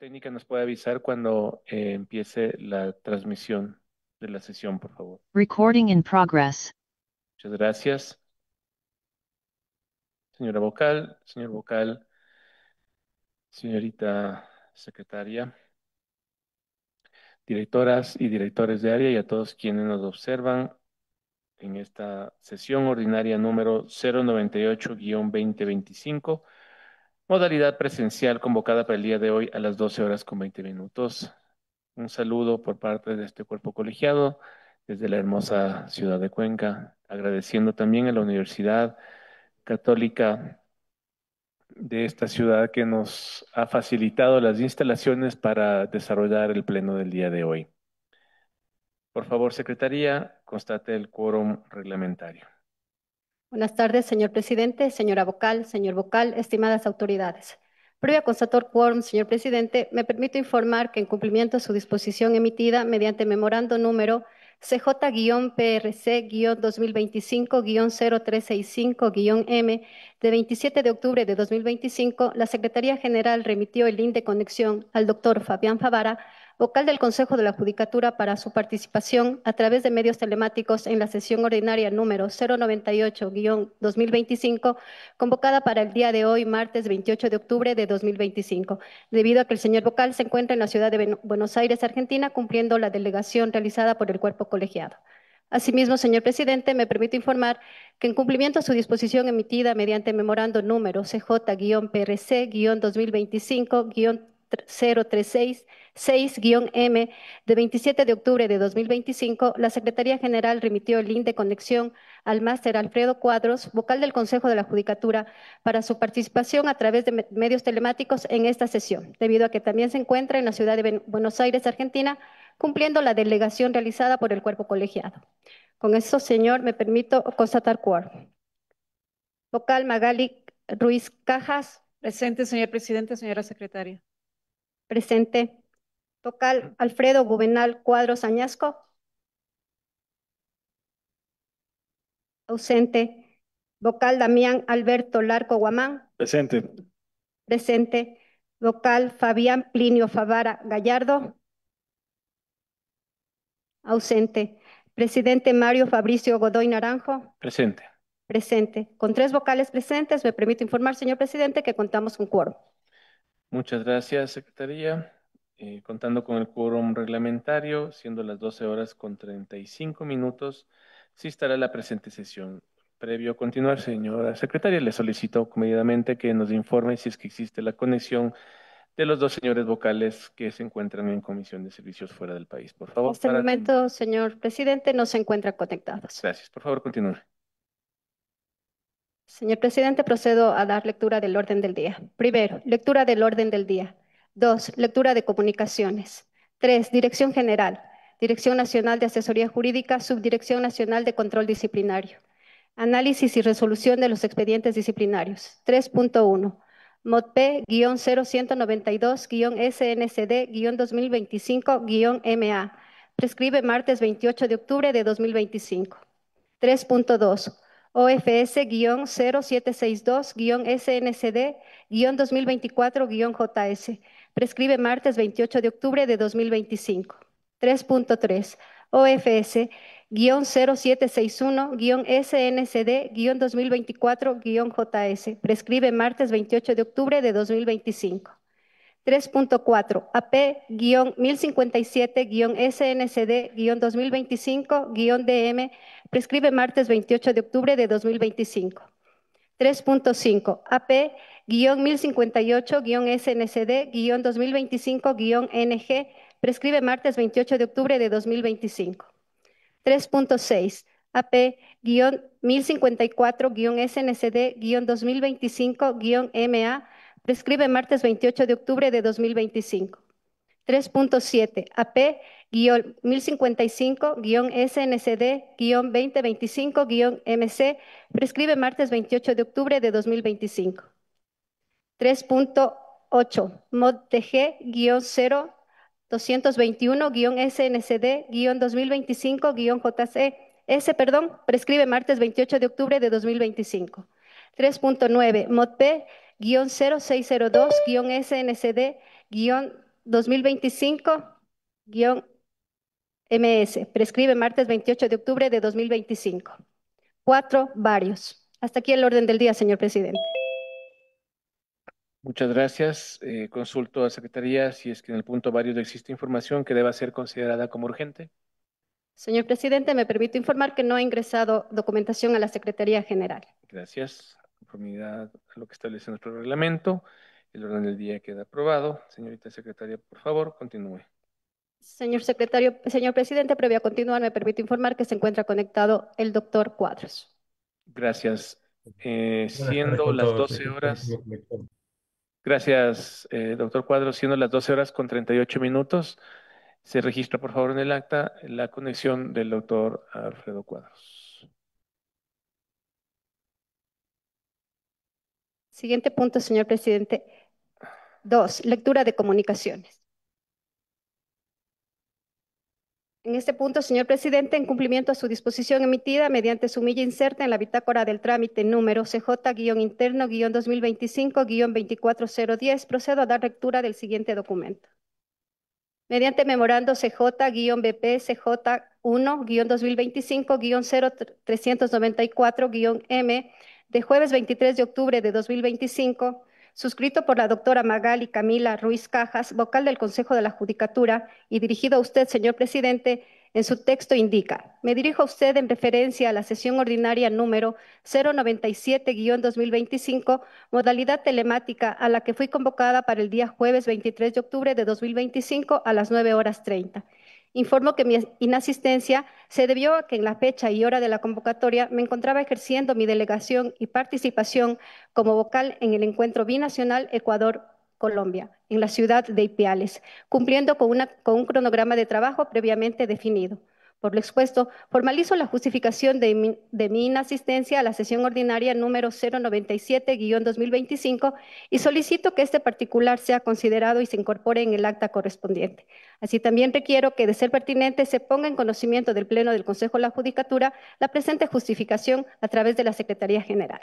técnica nos puede avisar cuando empiece la transmisión de la sesión, por favor. Recording in progress. Muchas gracias. Señora Vocal, señor Vocal, señorita secretaria, directoras y directores de área y a todos quienes nos observan en esta sesión ordinaria número 098-2025, modalidad presencial convocada para el día de hoy a las 12 horas con 20 minutos. Un saludo por parte de este cuerpo colegiado desde la hermosa ciudad de Cuenca, agradeciendo también a la Universidad Católica de esta ciudad que nos ha facilitado las instalaciones para desarrollar el pleno del día de hoy. Por favor, Secretaría, constate el quórum reglamentario. Buenas tardes, señor presidente, señora Vocal, señor Vocal, estimadas autoridades. Previo a constatar quórum, señor presidente, me permito informar que en cumplimiento a su disposición emitida mediante memorando número CJ-PRC-2025-0365-M de 27 de octubre de 2025, la Secretaría General remitió el link de conexión al doctor Fabián Favara, vocal del Consejo de la Judicatura, para su participación a través de medios telemáticos en la sesión ordinaria número 098-2025, convocada para el día de hoy, martes 28 de octubre de 2025, debido a que el señor vocal se encuentra en la ciudad de Buenos Aires, Argentina, cumpliendo la delegación realizada por el cuerpo colegiado. Asimismo, señor presidente, me permito informar que en cumplimiento a su disposición emitida mediante memorando número CJ-PRC-2025-036, 6-M de 27 de octubre de 2025, la Secretaría General remitió el link de conexión al máster Alfredo Cuadros, vocal del Consejo de la Judicatura, para su participación a través de medios telemáticos en esta sesión, debido a que también se encuentra en la ciudad de Buenos Aires, Argentina, cumpliendo la delegación realizada por el cuerpo colegiado. Con eso, señor, me permito constatar quórum. Vocal Magali Ruiz Cajas. Presente, señor presidente, señora secretaria. Presente. Vocal Alfredo Juvenal Cuadros Añasco. Ausente. Vocal Damián Alberto Larco Guamán. Presente. Presente. Vocal Fabián Plinio Favara Gallardo. Ausente. Presidente Mario Fabricio Godoy Naranjo. Presente. Presente. Con 3 vocales presentes, me permito informar, señor presidente, que contamos con quórum. Muchas gracias, Secretaría. Contando con el quórum reglamentario, siendo las 12 horas con 35 minutos, se instará la presente sesión. Previo a continuar, señora Secretaria, le solicito comedidamente que nos informe si es que existe la conexión de los dos señores vocales que se encuentran en comisión de servicios fuera del país. Por En favor, este momento, señor presidente, no se encuentran conectados. Gracias. Por favor, continúe. Señor presidente, procedo a dar lectura del orden del día. Primero, lectura del orden del día. 2, lectura de comunicaciones. 3, dirección general. Dirección Nacional de Asesoría Jurídica, Subdirección Nacional de Control Disciplinario. Análisis y resolución de los expedientes disciplinarios. 3.1. MODP-0192-SNCD-2025-MA. Prescribe martes 28 de octubre de 2025. 3.2. OFS-0762-SNCD-2024-JS. Prescribe martes 28 de octubre de 2025. 3.3. OFS-0761-SNCD-2024-JS. Prescribe martes 28 de octubre de 2025. 3.4. AP-1057-SNCD-2025-DM. Prescribe martes 28 de octubre de 2025. 3.5. AP-1058-SNCD-2025-NG. Prescribe martes 28 de octubre de 2025. 3.6. AP-1054-SNCD-2025-MA. Prescribe martes 28 de octubre de 2025. 3.7. AP-1055-SNCD-2025-MC. Prescribe martes 28 de octubre de 2025. 3.8. MODTG-0221-SNCD-2025-JC. Prescribe martes 28 de octubre de 2025. 3.9. MODP-0602-SNCD- 2025-MS. Prescribe martes 28 de octubre de 2025. 4, varios. Hasta aquí el orden del día, señor presidente. Muchas gracias. Consulto a Secretaría si es que en el punto varios existe información que deba ser considerada como urgente. Señor presidente, me permito informar que no ha ingresado documentación a la Secretaría General. Gracias. Conformidad a lo que establece nuestro reglamento, el orden del día queda aprobado. Señorita Secretaria, por favor, continúe. Señor secretario, señor presidente, previo a continuar, me permito informar que se encuentra conectado el doctor Cuadros. Gracias. Buenas tardes Siendo con las todos. 12 horas. Gracias, doctor Cuadros. Siendo las 12 horas con 38 minutos, se registra, por favor, en el acta la conexión del doctor Alfredo Cuadros. Siguiente punto, señor presidente. 2. Lectura de comunicaciones. En este punto, señor presidente, en cumplimiento a su disposición emitida mediante su milla inserta en la bitácora del trámite número CJ-interno-2025-24010, procedo a dar lectura del siguiente documento. Mediante memorando CJ-BP CJ1-2025-0394-M de jueves 23 de octubre de 2025, suscrito por la doctora Magali Camila Ruiz Cajas, vocal del Consejo de la Judicatura, y dirigido a usted, señor presidente, en su texto indica: me dirijo a usted en referencia a la sesión ordinaria número 097-2025, modalidad telemática, a la que fui convocada para el día jueves 23 de octubre de 2025 a las 9:30. Informo que mi inasistencia se debió a que en la fecha y hora de la convocatoria me encontraba ejerciendo mi delegación y participación como vocal en el encuentro binacional Ecuador-Colombia, en la ciudad de Ipiales, cumpliendo con un cronograma de trabajo previamente definido. Por lo expuesto, formalizo la justificación de mi inasistencia a la sesión ordinaria número 097-2025 y solicito que este particular sea considerado y se incorpore en el acta correspondiente. Así también requiero que, de ser pertinente, se ponga en conocimiento del Pleno del Consejo de la Judicatura la presente justificación a través de la Secretaría General.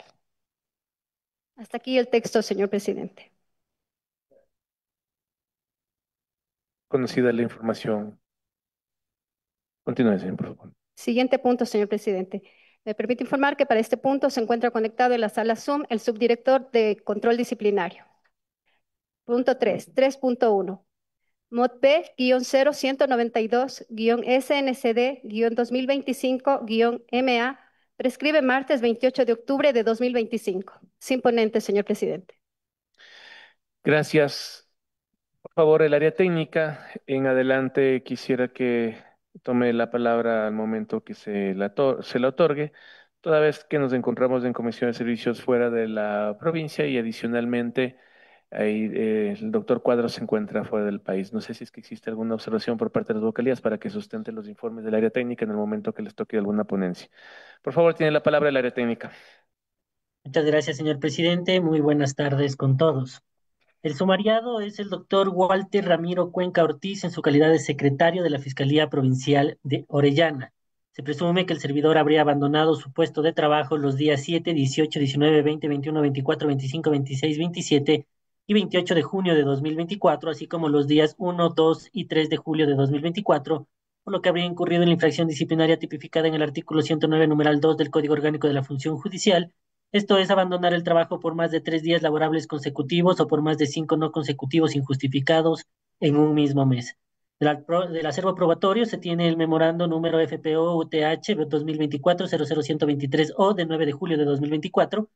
Hasta aquí el texto, señor presidente. Conocida la información. Continúe, señor, por favor. Siguiente punto, señor presidente. Me permite informar que para este punto se encuentra conectado en la sala Zoom el subdirector de Control Disciplinario. Punto 3, 3.1. Mod P-092-SNCD-2025-MA prescribe martes 28 de octubre de 2025. Sin ponente, señor presidente. Gracias. Por favor, el área técnica, en adelante quisiera que tome la palabra al momento que se la otorgue, toda vez que nos encontramos en comisión de servicios fuera de la provincia y adicionalmente ahí, el doctor Cuadros se encuentra fuera del país. No sé si es que existe alguna observación por parte de las vocalías para que sustenten los informes del área técnica en el momento que les toque alguna ponencia. Por favor, tiene la palabra el área técnica. Muchas gracias, señor presidente. Muy buenas tardes con todos. El sumariado es el doctor Walter Ramiro Cuenca Ortiz en su calidad de secretario de la Fiscalía Provincial de Orellana. Se presume que el servidor habría abandonado su puesto de trabajo los días 7, 18, 19, 20, 21, 24, 25, 26, 27 y 28 de junio de 2024, así como los días 1, 2 y 3 de julio de 2024, por lo que habría incurrido en la infracción disciplinaria tipificada en el artículo 109, numeral 2 del Código Orgánico de la Función Judicial. Esto es abandonar el trabajo por más de 3 días laborables consecutivos o por más de 5 no consecutivos injustificados en un mismo mes. Del acervo probatorio se tiene el memorando número FPO-UTH 2024-00123-O de 9 de julio de 2024,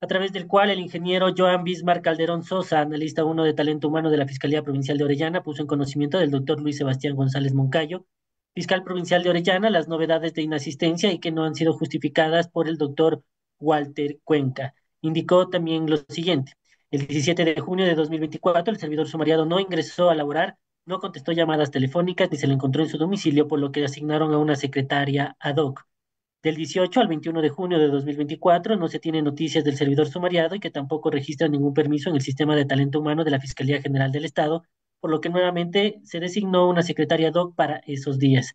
a través del cual el ingeniero Joan Bismarck Calderón Sosa, analista 1 de talento humano de la Fiscalía Provincial de Orellana, puso en conocimiento del doctor Luis Sebastián González Moncayo, fiscal provincial de Orellana, las novedades de inasistencia y que no han sido justificadas por el doctor Walter Cuenca. Indicó también lo siguiente: el 17 de junio de 2024, el servidor sumariado no ingresó a laborar, no contestó llamadas telefónicas ni se le encontró en su domicilio, por lo que asignaron a una secretaria ad hoc. Del 18 al 21 de junio de 2024 no se tienen noticias del servidor sumariado y que tampoco registra ningún permiso en el sistema de talento humano de la Fiscalía General del Estado, por lo que nuevamente se designó una secretaria ad hoc para esos días.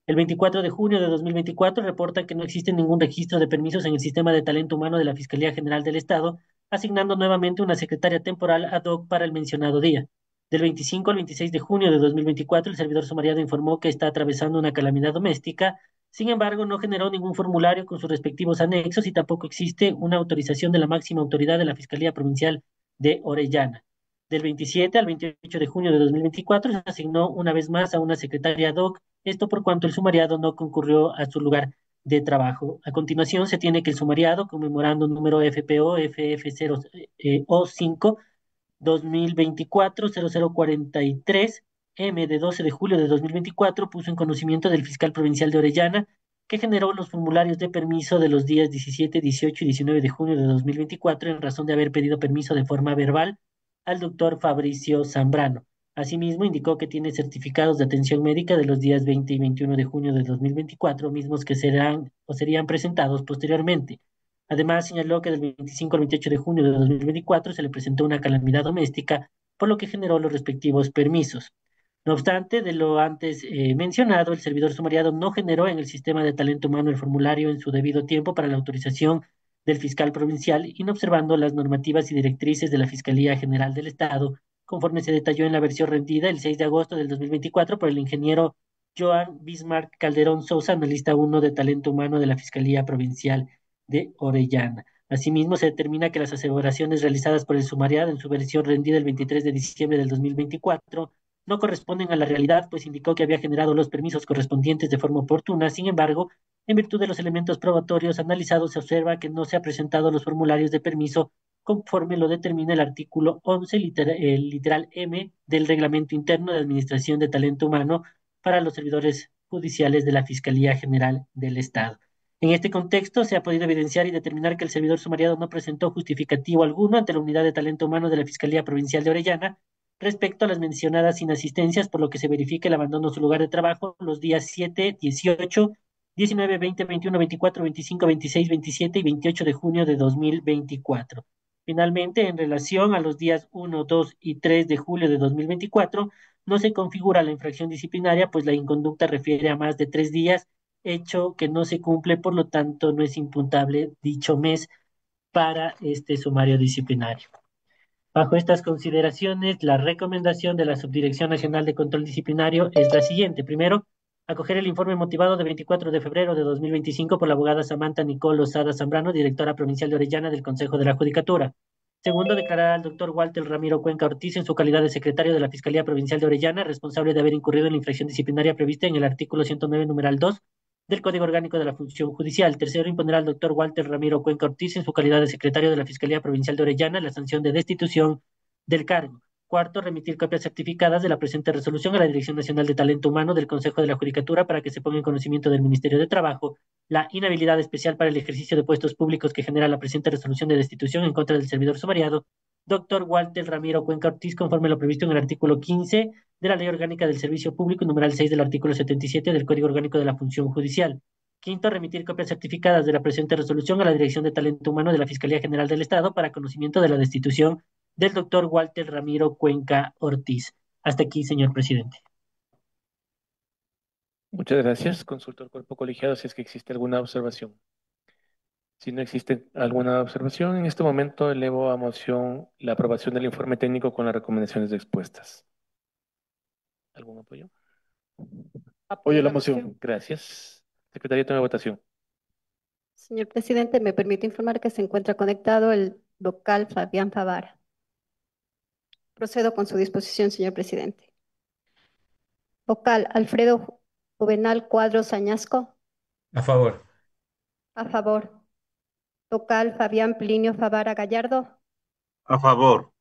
El 24 de junio de 2024 reporta que no existe ningún registro de permisos en el sistema de talento humano de la Fiscalía General del Estado, asignando nuevamente una secretaria temporal ad hoc para el mencionado día. Del 25 al 26 de junio de 2024, el servidor sumariado informó que está atravesando una calamidad doméstica. Sin embargo, no generó ningún formulario con sus respectivos anexos y tampoco existe una autorización de la máxima autoridad de la Fiscalía Provincial de Orellana. Del 27 al 28 de junio de 2024 se asignó una vez más a una secretaria ad hoc, esto por cuanto el sumariado no concurrió a su lugar de trabajo. A continuación, se tiene que el sumariado, conmemorando número FPO FF0O5 2024-0043 M de 12 de julio de 2024 puso en conocimiento del fiscal provincial de Orellana que generó los formularios de permiso de los días 17, 18 y 19 de junio de 2024 en razón de haber pedido permiso de forma verbal al doctor Fabricio Zambrano. Asimismo, indicó que tiene certificados de atención médica de los días 20 y 21 de junio de 2024, mismos que serán o serían presentados posteriormente. Además, señaló que del 25 al 28 de junio de 2024 se le presentó una calamidad doméstica, por lo que generó los respectivos permisos. No obstante, de lo antes mencionado, el servidor sumariado no generó en el sistema de talento humano el formulario en su debido tiempo para la autorización del fiscal provincial, inobservando las normativas y directrices de la Fiscalía General del Estado, conforme se detalló en la versión rendida el 6 de agosto del 2024 por el ingeniero Joan Bismarck Calderón Sousa, analista 1 de talento humano de la Fiscalía Provincial de Orellana. Asimismo, se determina que las aseveraciones realizadas por el sumariado en su versión rendida el 23 de diciembre del 2024 no corresponden a la realidad, pues indicó que había generado los permisos correspondientes de forma oportuna. Sin embargo, en virtud de los elementos probatorios analizados, se observa que no se han presentado los formularios de permiso conforme lo determina el artículo 11, el literal M del Reglamento Interno de Administración de Talento Humano para los servidores judiciales de la Fiscalía General del Estado. En este contexto, se ha podido evidenciar y determinar que el servidor sumariado no presentó justificativo alguno ante la Unidad de Talento Humano de la Fiscalía Provincial de Orellana respecto a las mencionadas inasistencias, por lo que se verifica el abandono de su lugar de trabajo los días 7, 18, 19, 20, 21, 24, 25, 26, 27 y 28 de junio de 2024. Finalmente, en relación a los días 1, 2 y 3 de julio de 2024, no se configura la infracción disciplinaria, pues la inconducta refiere a más de 3 días, hecho que no se cumple, por lo tanto no es imputable dicho mes para este sumario disciplinario. Bajo estas consideraciones, la recomendación de la Subdirección Nacional de Control Disciplinario es la siguiente. Primero, acoger el informe motivado de 24 de febrero de 2025 por la abogada Samantha Nicole Lozada Zambrano, directora provincial de Orellana del Consejo de la Judicatura. Segundo, declarar al doctor Walter Ramiro Cuenca Ortiz en su calidad de secretario de la Fiscalía Provincial de Orellana, responsable de haber incurrido en la infracción disciplinaria prevista en el artículo 109, numeral 2 del Código Orgánico de la Función Judicial. Tercero, imponer al doctor Walter Ramiro Cuenca Ortiz, en su calidad de secretario de la Fiscalía Provincial de Orellana, la sanción de destitución del cargo. Cuarto, remitir copias certificadas de la presente resolución a la Dirección Nacional de Talento Humano del Consejo de la Judicatura para que se ponga en conocimiento del Ministerio de Trabajo la inhabilidad especial para el ejercicio de puestos públicos que genera la presente resolución de destitución en contra del servidor sumariado, doctor Walter Ramiro Cuenca Ortiz, conforme a lo previsto en el artículo 15 de la Ley Orgánica del Servicio Público y numeral 6 del artículo 77 del Código Orgánico de la Función Judicial. Quinto, remitir copias certificadas de la presente resolución a la Dirección de Talento Humano de la Fiscalía General del Estado para conocimiento de la destitución del doctor Walter Ramiro Cuenca Ortiz. Hasta aquí, señor presidente. Muchas gracias. Consulto al cuerpo colegiado si es que existe alguna observación. Si no existe alguna observación, en este momento elevo a moción la aprobación del informe técnico con las recomendaciones expuestas. ¿Algún apoyo? Apoyo La moción. Gracias. Secretaría, toma votación. Señor presidente, me permite informar que se encuentra conectado el vocal Fabián Favara. Procedo con su disposición, señor presidente. Vocal Alfredo Juvenal Cuadros Añasco. A favor. A favor. Vocal Fabián Plinio Favara Gallardo. A favor.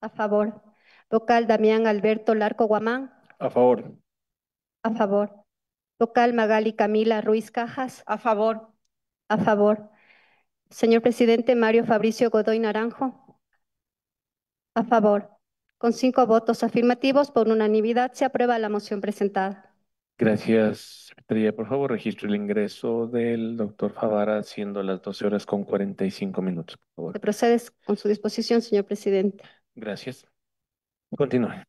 A favor. Vocal Damián Alberto Larco Guamán. A favor. A favor. Vocal Magali Camila Ruiz Cajas. A favor. A favor. Señor presidente, Mario Fabricio Godoy Naranjo. A favor. Con 5 votos afirmativos, por unanimidad, se aprueba la moción presentada. Gracias, Secretaría. Por favor, registre el ingreso del doctor Favara, siendo las 12:45. Por favor. Se procede con su disposición, señor presidente. Gracias. Continúe.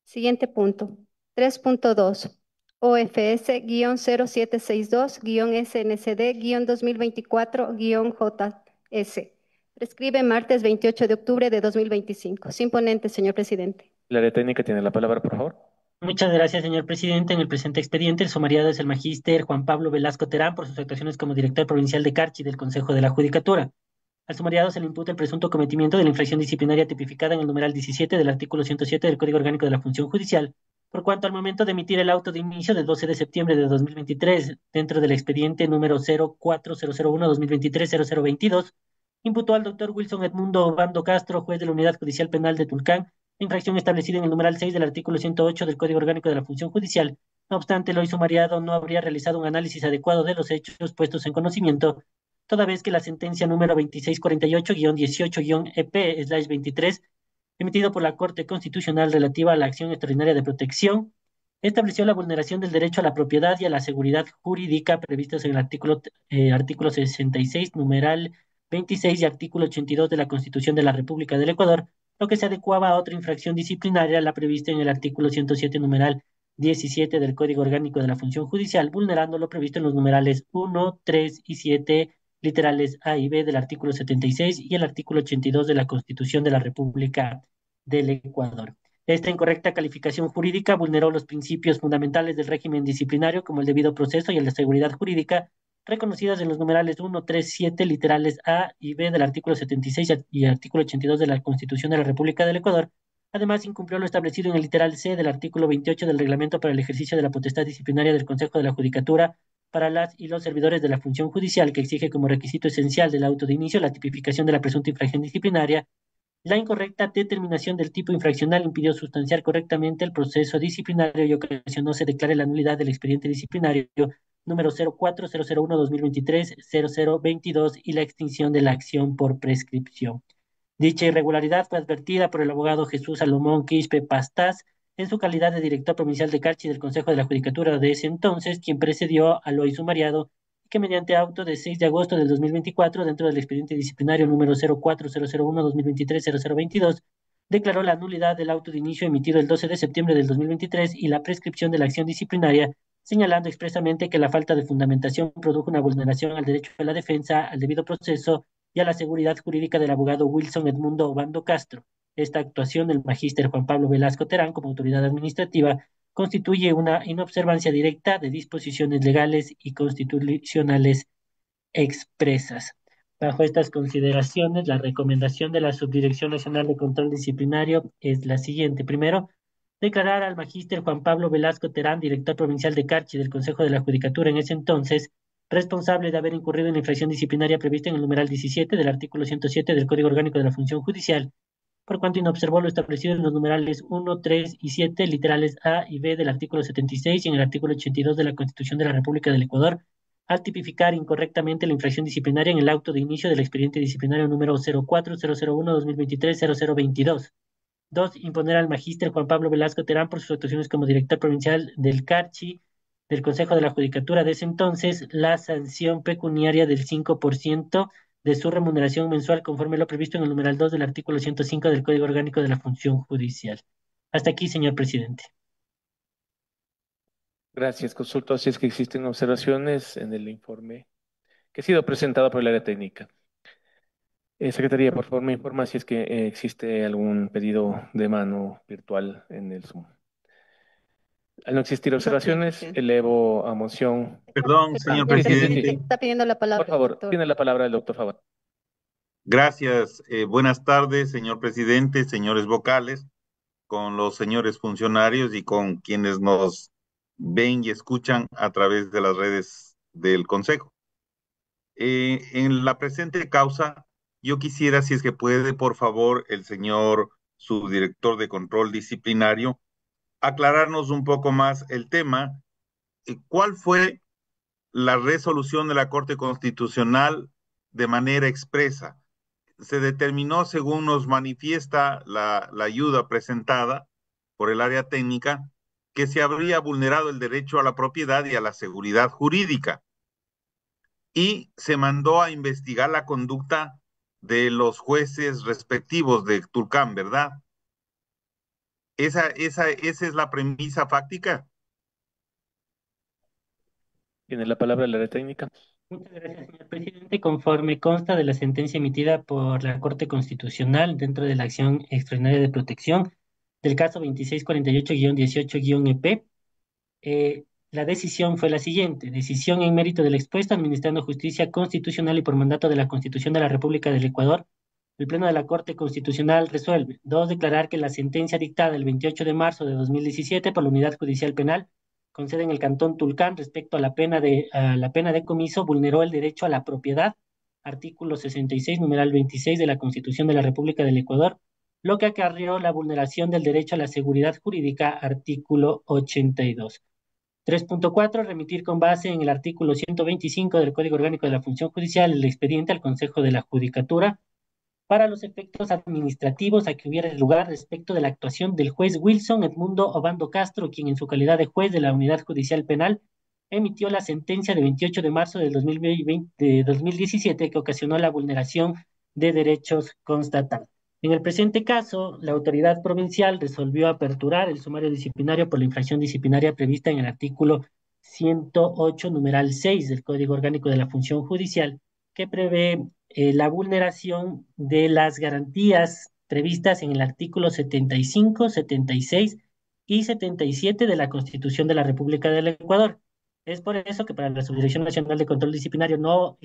Siguiente punto. 3.2. OFS-076-2-SNCD-2024-JS. Prescribe martes 28 de octubre de 2025. Sin ponente, señor presidente. El área técnica tiene la palabra, por favor. Muchas gracias, señor presidente. En el presente expediente, el sumariado es el magíster Juan Pablo Velasco Terán por sus actuaciones como director provincial de Carchi del Consejo de la Judicatura. Al sumariado se le imputa el presunto cometimiento de la infracción disciplinaria tipificada en el numeral 17 del artículo 107 del Código Orgánico de la Función Judicial, por cuanto al momento de emitir el auto de inicio del 12 de septiembre de 2023, dentro del expediente número 04001-2023-0022, imputó al doctor Wilson Edmundo Obando Castro, juez de la Unidad Judicial Penal de Tulcán, la infracción establecida en el numeral 6 del artículo 108 del Código Orgánico de la Función Judicial. No obstante, el hoy sumariado no habría realizado un análisis adecuado de los hechos puestos en conocimiento, toda vez que la sentencia número 2648-18-EP/23, emitido por la Corte Constitucional relativa a la acción extraordinaria de protección, estableció la vulneración del derecho a la propiedad y a la seguridad jurídica previstos en el artículo 66, numeral 26 y artículo 82 de la Constitución de la República del Ecuador, lo que se adecuaba a otra infracción disciplinaria, la prevista en el artículo 107, numeral 17 del Código Orgánico de la Función Judicial, vulnerando lo previsto en los numerales 1, 3 y 7 literales A y B del artículo 76 y el artículo 82 de la Constitución de la República del Ecuador. Esta incorrecta calificación jurídica vulneró los principios fundamentales del régimen disciplinario, como el debido proceso y el de seguridad jurídica, reconocidas en los numerales 1, 3, 7, literales A y B del artículo 76 y artículo 82 de la Constitución de la República del Ecuador. Además, incumplió lo establecido en el literal C del artículo 28 del Reglamento para el ejercicio de la potestad disciplinaria del Consejo de la Judicatura para las y los servidores de la función judicial, que exige como requisito esencial del auto de inicio la tipificación de la presunta infracción disciplinaria. La incorrecta determinación del tipo infraccional impidió sustanciar correctamente el proceso disciplinario y ocasionó se declare la nulidad del expediente disciplinario número 04001-2023-0022 y la extinción de la acción por prescripción. Dicha irregularidad fue advertida por el abogado Jesús Salomón Quispe Pastas en su calidad de director provincial de Carchi del Consejo de la Judicatura de ese entonces, quien precedió al hoy sumariado, que mediante auto de 6 de agosto del 2024, dentro del expediente disciplinario número 04001-2023-0022, declaró la nulidad del auto de inicio emitido el 12 de septiembre del 2023 y la prescripción de la acción disciplinaria, señalando expresamente que la falta de fundamentación produjo una vulneración al derecho a la defensa, al debido proceso y a la seguridad jurídica del abogado Wilson Edmundo Obando Castro. Esta actuación del magíster Juan Pablo Velasco Terán como autoridad administrativa constituye una inobservancia directa de disposiciones legales y constitucionales expresas. Bajo estas consideraciones, la recomendación de la Subdirección Nacional de Control Disciplinario es la siguiente. Primero, declarar al magíster Juan Pablo Velasco Terán, director provincial de Carchi del Consejo de la Judicatura en ese entonces, responsable de haber incurrido en la infracción disciplinaria prevista en el numeral 17 del artículo 107 del Código Orgánico de la Función Judicial, por cuanto inobservó lo establecido en los numerales 1, 3 y 7, literales A y B del artículo 76 y en el artículo 82 de la Constitución de la República del Ecuador, al tipificar incorrectamente la infracción disciplinaria en el auto de inicio del expediente disciplinario número 04001-2023-0022. Dos, imponer al magíster Juan Pablo Velasco Terán por sus actuaciones como director provincial del Carchi, del Consejo de la Judicatura de ese entonces, la sanción pecuniaria del 5% de su remuneración mensual conforme lo previsto en el numeral 2 del artículo 105 del Código Orgánico de la Función Judicial. Hasta aquí, señor presidente. Gracias. Consulto si es que existen observaciones en el informe que ha sido presentado por el área técnica. Secretaría, por favor, me informa si es que existe algún pedido de mano virtual en el Zoom. Al no existir observaciones, elevo a moción. Perdón, señor sí, sí, sí, sí. presidente. Está pidiendo la palabra. Por favor, doctor. tiene la palabra el doctor Favor. Gracias. Buenas tardes, señor presidente, señores vocales, con los señores funcionarios y con quienes nos ven y escuchan a través de las redes del Consejo. En la presente causa, yo quisiera, si es que puede, por favor, el señor subdirector de control disciplinario, aclararnos un poco más el tema. ¿Cuál fue la resolución de la Corte Constitucional de manera expresa? Se determinó, según nos manifiesta la ayuda presentada por el área técnica, que se habría vulnerado el derecho a la propiedad y a la seguridad jurídica. Y se mandó a investigar la conducta de los jueces respectivos de Tulcán, ¿verdad? Esa es la premisa fáctica. Tiene la palabra el área técnica. Muchas gracias, señor presidente. Conforme consta de la sentencia emitida por la Corte Constitucional dentro de la acción extraordinaria de protección, del caso 2648-18-EP. La decisión fue la siguiente: decisión en mérito del expuesto, administrando justicia constitucional y por mandato de la Constitución de la República del Ecuador. El Pleno de la Corte Constitucional resuelve: 2. Declarar que la sentencia dictada el 28 de marzo de 2017 por la Unidad Judicial Penal con sede en el Cantón Tulcán respecto a la pena de comiso vulneró el derecho a la propiedad, artículo 66, numeral 26 de la Constitución de la República del Ecuador, lo que acarreó la vulneración del derecho a la seguridad jurídica, artículo 82. 3.4. Remitir con base en el artículo 125 del Código Orgánico de la Función Judicial el expediente al Consejo de la Judicatura para los efectos administrativos a que hubiera lugar respecto de la actuación del juez Wilson Edmundo Obando Castro, quien en su calidad de juez de la Unidad Judicial Penal emitió la sentencia de 28 de marzo del 2017 que ocasionó la vulneración de derechos constatados. En el presente caso, la autoridad provincial resolvió aperturar el sumario disciplinario por la infracción disciplinaria prevista en el artículo 108, numeral 6 del Código Orgánico de la Función Judicial, que prevé la vulneración de las garantías previstas en el artículo 75, 76 y 77 de la Constitución de la República del Ecuador. Es por eso que para la Subdirección Nacional de Control Disciplinario no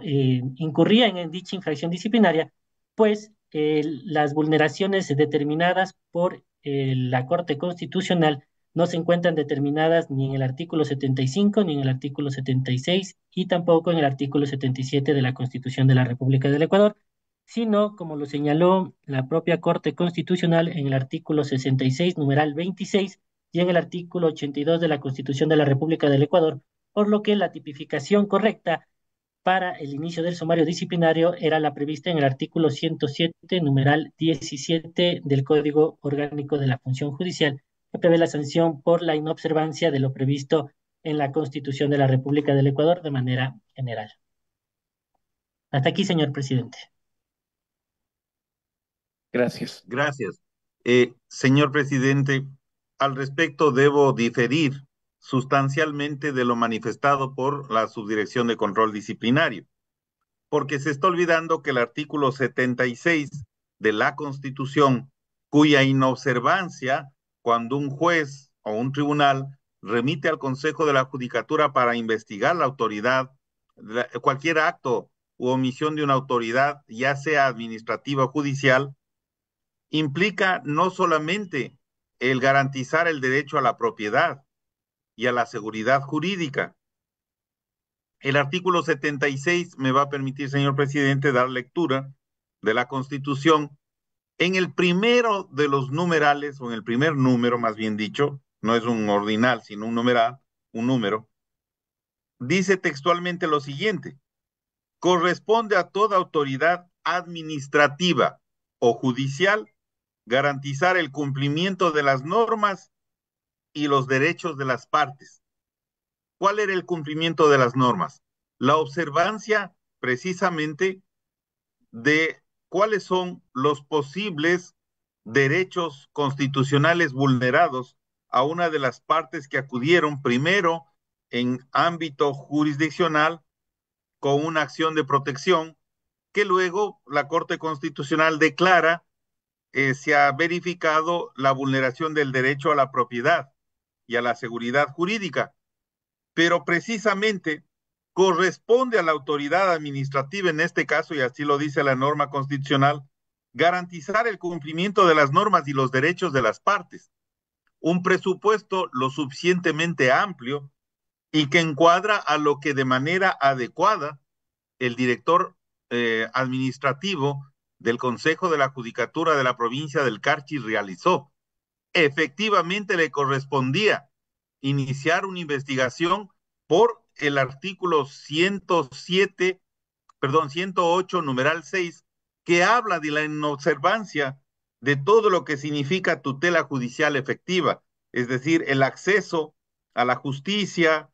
incurría en dicha infracción disciplinaria, pues las vulneraciones determinadas por la Corte Constitucional no se encuentran determinadas ni en el artículo 75, ni en el artículo 76 y tampoco en el artículo 77 de la Constitución de la República del Ecuador, sino, como lo señaló la propia Corte Constitucional en el artículo 66, numeral 26, y en el artículo 82 de la Constitución de la República del Ecuador, por lo que la tipificación correcta para el inicio del sumario disciplinario era la prevista en el artículo 107, numeral 17 del Código Orgánico de la Función Judicial, que prevé la sanción por la inobservancia de lo previsto en la Constitución de la República del Ecuador de manera general. Hasta aquí, señor presidente. Gracias. Gracias. Señor presidente, al respecto debo diferir sustancialmente de lo manifestado por la Subdirección de Control Disciplinario, porque se está olvidando que el artículo 76 de la Constitución, cuya inobservancia, cuando un juez o un tribunal remite al Consejo de la Judicatura para investigar la autoridad, cualquier acto u omisión de una autoridad, ya sea administrativa o judicial, implica no solamente el garantizar el derecho a la propiedad y a la seguridad jurídica. El artículo 76 me va a permitir, señor presidente, dar lectura de la Constitución. En el primero de los numerales, o en el primer número, más bien dicho, no es un ordinal, sino un numeral, un número, dice textualmente lo siguiente: corresponde a toda autoridad administrativa o judicial garantizar el cumplimiento de las normas y los derechos de las partes. ¿Cuál era el cumplimiento de las normas? La observancia precisamente de cuáles son los posibles derechos constitucionales vulnerados a una de las partes que acudieron primero en ámbito jurisdiccional con una acción de protección que luego la Corte Constitucional declara se ha verificado la vulneración del derecho a la propiedad y a la seguridad jurídica, pero precisamente corresponde a la autoridad administrativa, en este caso, y así lo dice la norma constitucional, garantizar el cumplimiento de las normas y los derechos de las partes. Un presupuesto lo suficientemente amplio y que encuadra a lo que de manera adecuada el director administrativo del Consejo de la Judicatura de la provincia del Carchi realizó. Efectivamente le correspondía iniciar una investigación por el artículo 108, numeral 6, que habla de la inobservancia de todo lo que significa tutela judicial efectiva, es decir, el acceso a la justicia,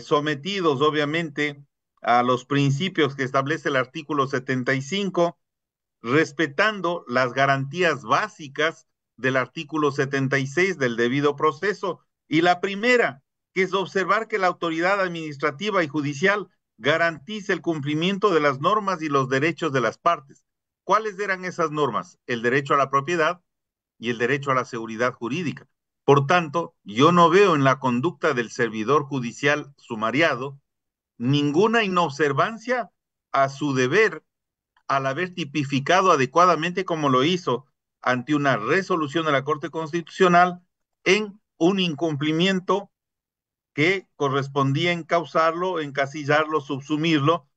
sometidos obviamente a los principios que establece el artículo 75, respetando las garantías básicas del artículo 76 del debido proceso. Y la primera, que es observar que la autoridad administrativa y judicial garantice el cumplimiento de las normas y los derechos de las partes. ¿Cuáles eran esas normas? El derecho a la propiedad, y el derecho a la seguridad jurídica. Por tanto, yo no veo en la conducta del servidor judicial sumariado ninguna inobservancia a su deber al haber tipificado adecuadamente como lo hizo ante una resolución de la Corte Constitucional en un incumplimiento que correspondía encauzarlo, encasillarlo, subsumirlo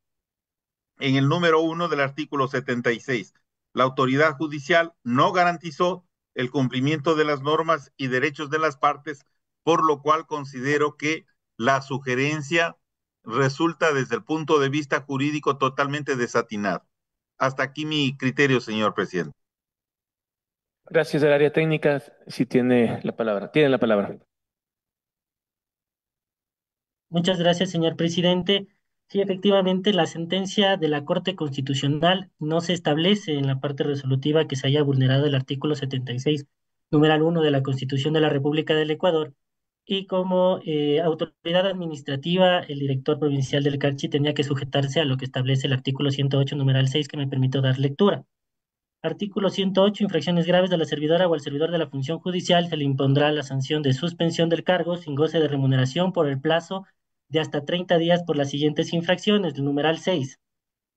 en el número 1 del artículo 76. La autoridad judicial no garantizó el cumplimiento de las normas y derechos de las partes, por lo cual considero que la sugerencia resulta desde el punto de vista jurídico totalmente desatinado. Hasta aquí mi criterio, señor presidente. Gracias del área técnica. Si tiene la palabra. Tiene la palabra. Muchas gracias, señor presidente. Sí, efectivamente, la sentencia de la Corte Constitucional no se establece en la parte resolutiva que se haya vulnerado el artículo 76, numeral 1 de la Constitución de la República del Ecuador. Y como autoridad administrativa, el director provincial del Carchi tenía que sujetarse a lo que establece el artículo 108, numeral 6, que me permito dar lectura. Artículo 108. Infracciones graves de la servidora o al servidor de la función judicial se le impondrá la sanción de suspensión del cargo sin goce de remuneración por el plazo de hasta 30 días por las siguientes infracciones. El numeral 6.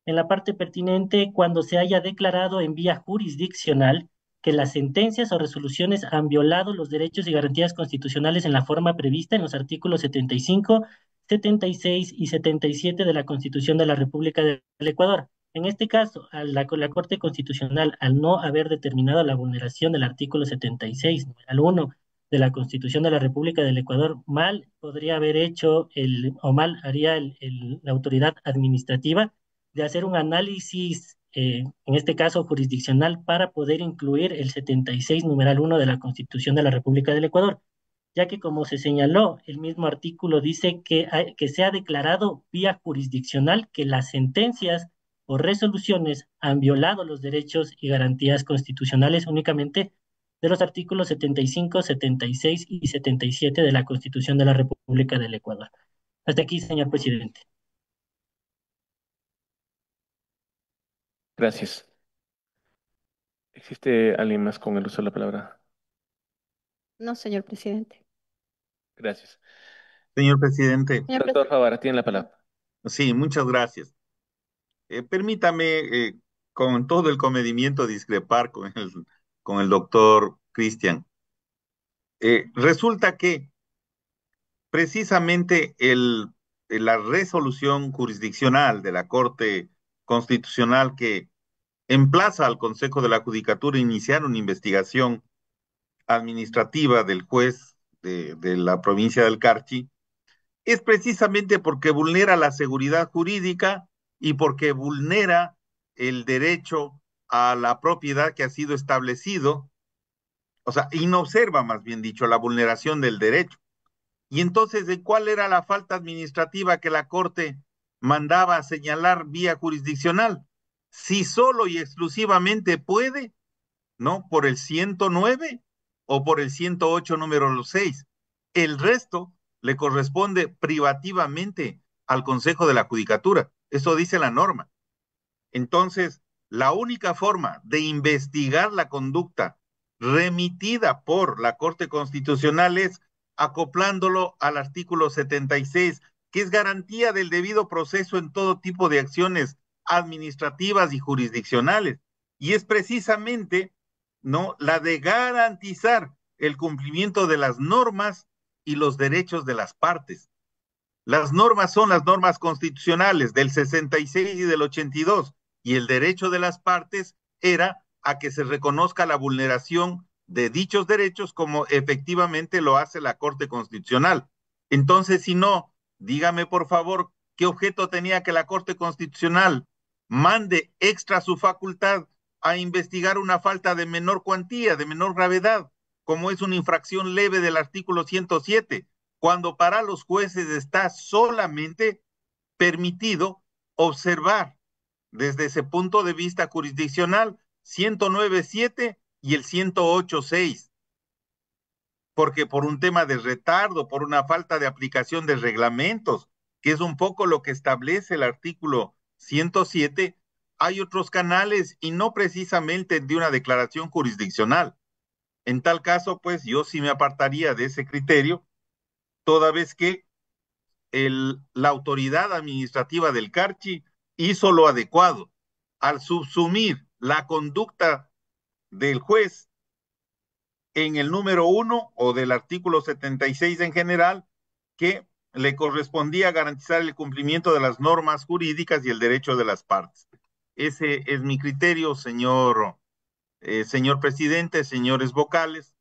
En la parte pertinente, cuando se haya declarado en vía jurisdiccional que las sentencias o resoluciones han violado los derechos y garantías constitucionales en la forma prevista en los artículos 75, 76 y 77 de la Constitución de la República del Ecuador. En este caso, la Corte Constitucional, al no haber determinado la vulneración del artículo 76, numeral 1 de la Constitución de la República del Ecuador, mal podría haber hecho o mal haría la autoridad administrativa de hacer un análisis, en este caso jurisdiccional, para poder incluir el 76, numeral 1 de la Constitución de la República del Ecuador, ya que como se señaló, el mismo artículo dice que se ha declarado vía jurisdiccional que las sentencias o resoluciones han violado los derechos y garantías constitucionales únicamente de los artículos 75, 76 y 77 de la Constitución de la República del Ecuador. Hasta aquí, señor presidente. Gracias. ¿Existe alguien más con el uso de la palabra? No, señor presidente. Gracias. Señor presidente, Señor Doctor Favara, tiene la palabra. sí, muchas gracias. Permítame, con todo el comedimiento, discrepar con el doctor Cristian. Resulta que precisamente la resolución jurisdiccional de la Corte Constitucional que emplaza al Consejo de la Judicatura a iniciar una investigación administrativa del juez de la provincia del Carchi, es precisamente porque vulnera la seguridad jurídica y porque vulnera el derecho a la propiedad que ha sido establecido, o sea, inobserva, más bien dicho, la vulneración del derecho. Y entonces, ¿de cuál era la falta administrativa que la Corte mandaba a señalar vía jurisdiccional? Si solo y exclusivamente puede, ¿no? Por el 109 o por el 108 número 6. El resto le corresponde privativamente al Consejo de la Judicatura. Eso dice la norma. Entonces, la única forma de investigar la conducta remitida por la Corte Constitucional es acoplándolo al artículo 76, que es garantía del debido proceso en todo tipo de acciones administrativas y jurisdiccionales. Y es precisamente, ¿no?, la de garantizar el cumplimiento de las normas y los derechos de las partes. Las normas son las normas constitucionales del 66 y del 82, y el derecho de las partes era a que se reconozca la vulneración de dichos derechos como efectivamente lo hace la Corte Constitucional. Entonces, si no, dígame por favor, ¿qué objeto tenía que la Corte Constitucional mande extra su facultad a investigar una falta de menor cuantía, de menor gravedad, como es una infracción leve del artículo 107, cuando para los jueces está solamente permitido observar desde ese punto de vista jurisdiccional 109.7 y el 108.6? Porque por un tema de retardo, por una falta de aplicación de reglamentos, que es un poco lo que establece el artículo 107, hay otros canales y no precisamente de una declaración jurisdiccional. En tal caso, pues yo sí me apartaría de ese criterio, toda vez que la autoridad administrativa del Carchi hizo lo adecuado al subsumir la conducta del juez en el número 1 o del artículo 76 en general, que le correspondía garantizar el cumplimiento de las normas jurídicas y el derecho de las partes. Ese es mi criterio, señor presidente, señores vocales.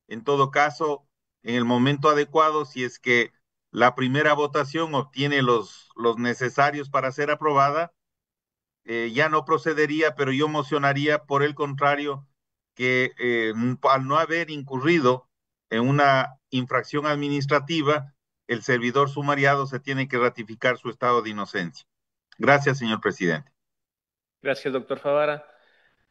En todo caso, en el momento adecuado, si es que la primera votación obtiene los necesarios para ser aprobada, ya no procedería, pero yo mocionaría por el contrario, que al no haber incurrido en una infracción administrativa, el servidor sumariado se tiene que ratificar su estado de inocencia. Gracias, señor presidente. Gracias, doctor Favara.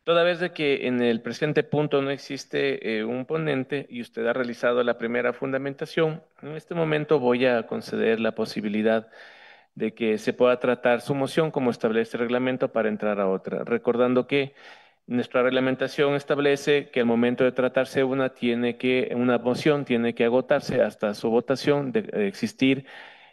Toda vez de que en el presente punto no existe un ponente y usted ha realizado la primera fundamentación, en este momento voy a conceder la posibilidad de que se pueda tratar su moción como establece el reglamento para entrar a otra, recordando que nuestra reglamentación establece que al momento de tratarse una moción tiene que agotarse hasta su votación, de existir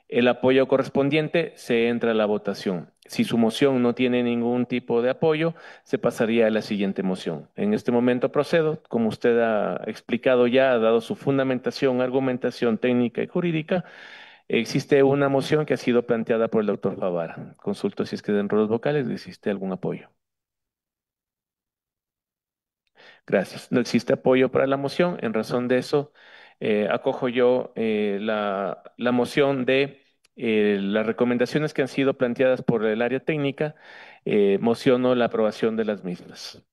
el apoyo correspondiente, se entra a la votación. Si su moción no tiene ningún tipo de apoyo, se pasaría a la siguiente moción. En este momento procedo, como usted ha explicado ya, ha dado su fundamentación, argumentación técnica y jurídica. Existe una moción que ha sido planteada por el doctor Favara. Consulto si es que dentro de los vocales existe algún apoyo. Gracias. No existe apoyo para la moción. En razón de eso, acojo yo la moción de las recomendaciones que han sido planteadas por el área técnica. Mociono la aprobación de las mismas.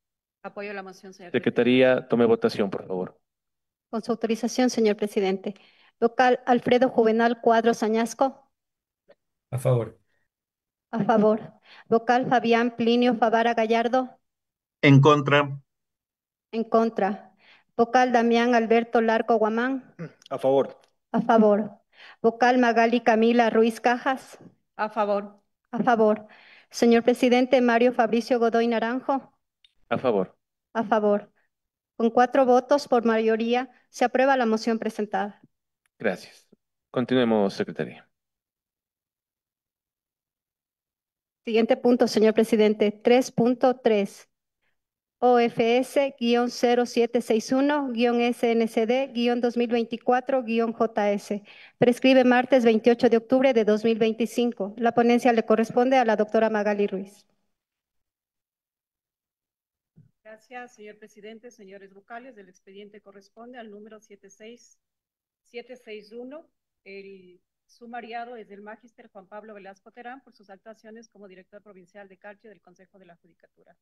Apoyo la moción, señor Secretaría, tome votación, por favor. Con su autorización, señor presidente. Vocal Alfredo Juvenal Cuadros Añasco. A favor. A favor. Vocal Fabián Plinio Favara Gallardo. En contra. En contra. Vocal Damián Alberto Larco Guamán. A favor. A favor. Vocal Magali Camila Ruiz Cajas. A favor. A favor. Señor presidente Mario Fabricio Godoy Naranjo. A favor. A favor. Con 4 votos por mayoría, se aprueba la moción presentada. Gracias. Continuemos, secretaría. Siguiente punto, señor presidente. 3.3. OFS-0761-SNCD-2024-JS. Prescribe martes 28 de octubre de 2025. La ponencia le corresponde a la doctora Magali Ruiz. Gracias, señor presidente. Señores vocales, el expediente corresponde al número 761. El sumariado es del magíster Juan Pablo Velasco Terán por sus actuaciones como director provincial de Carchi del Consejo de la Judicatura.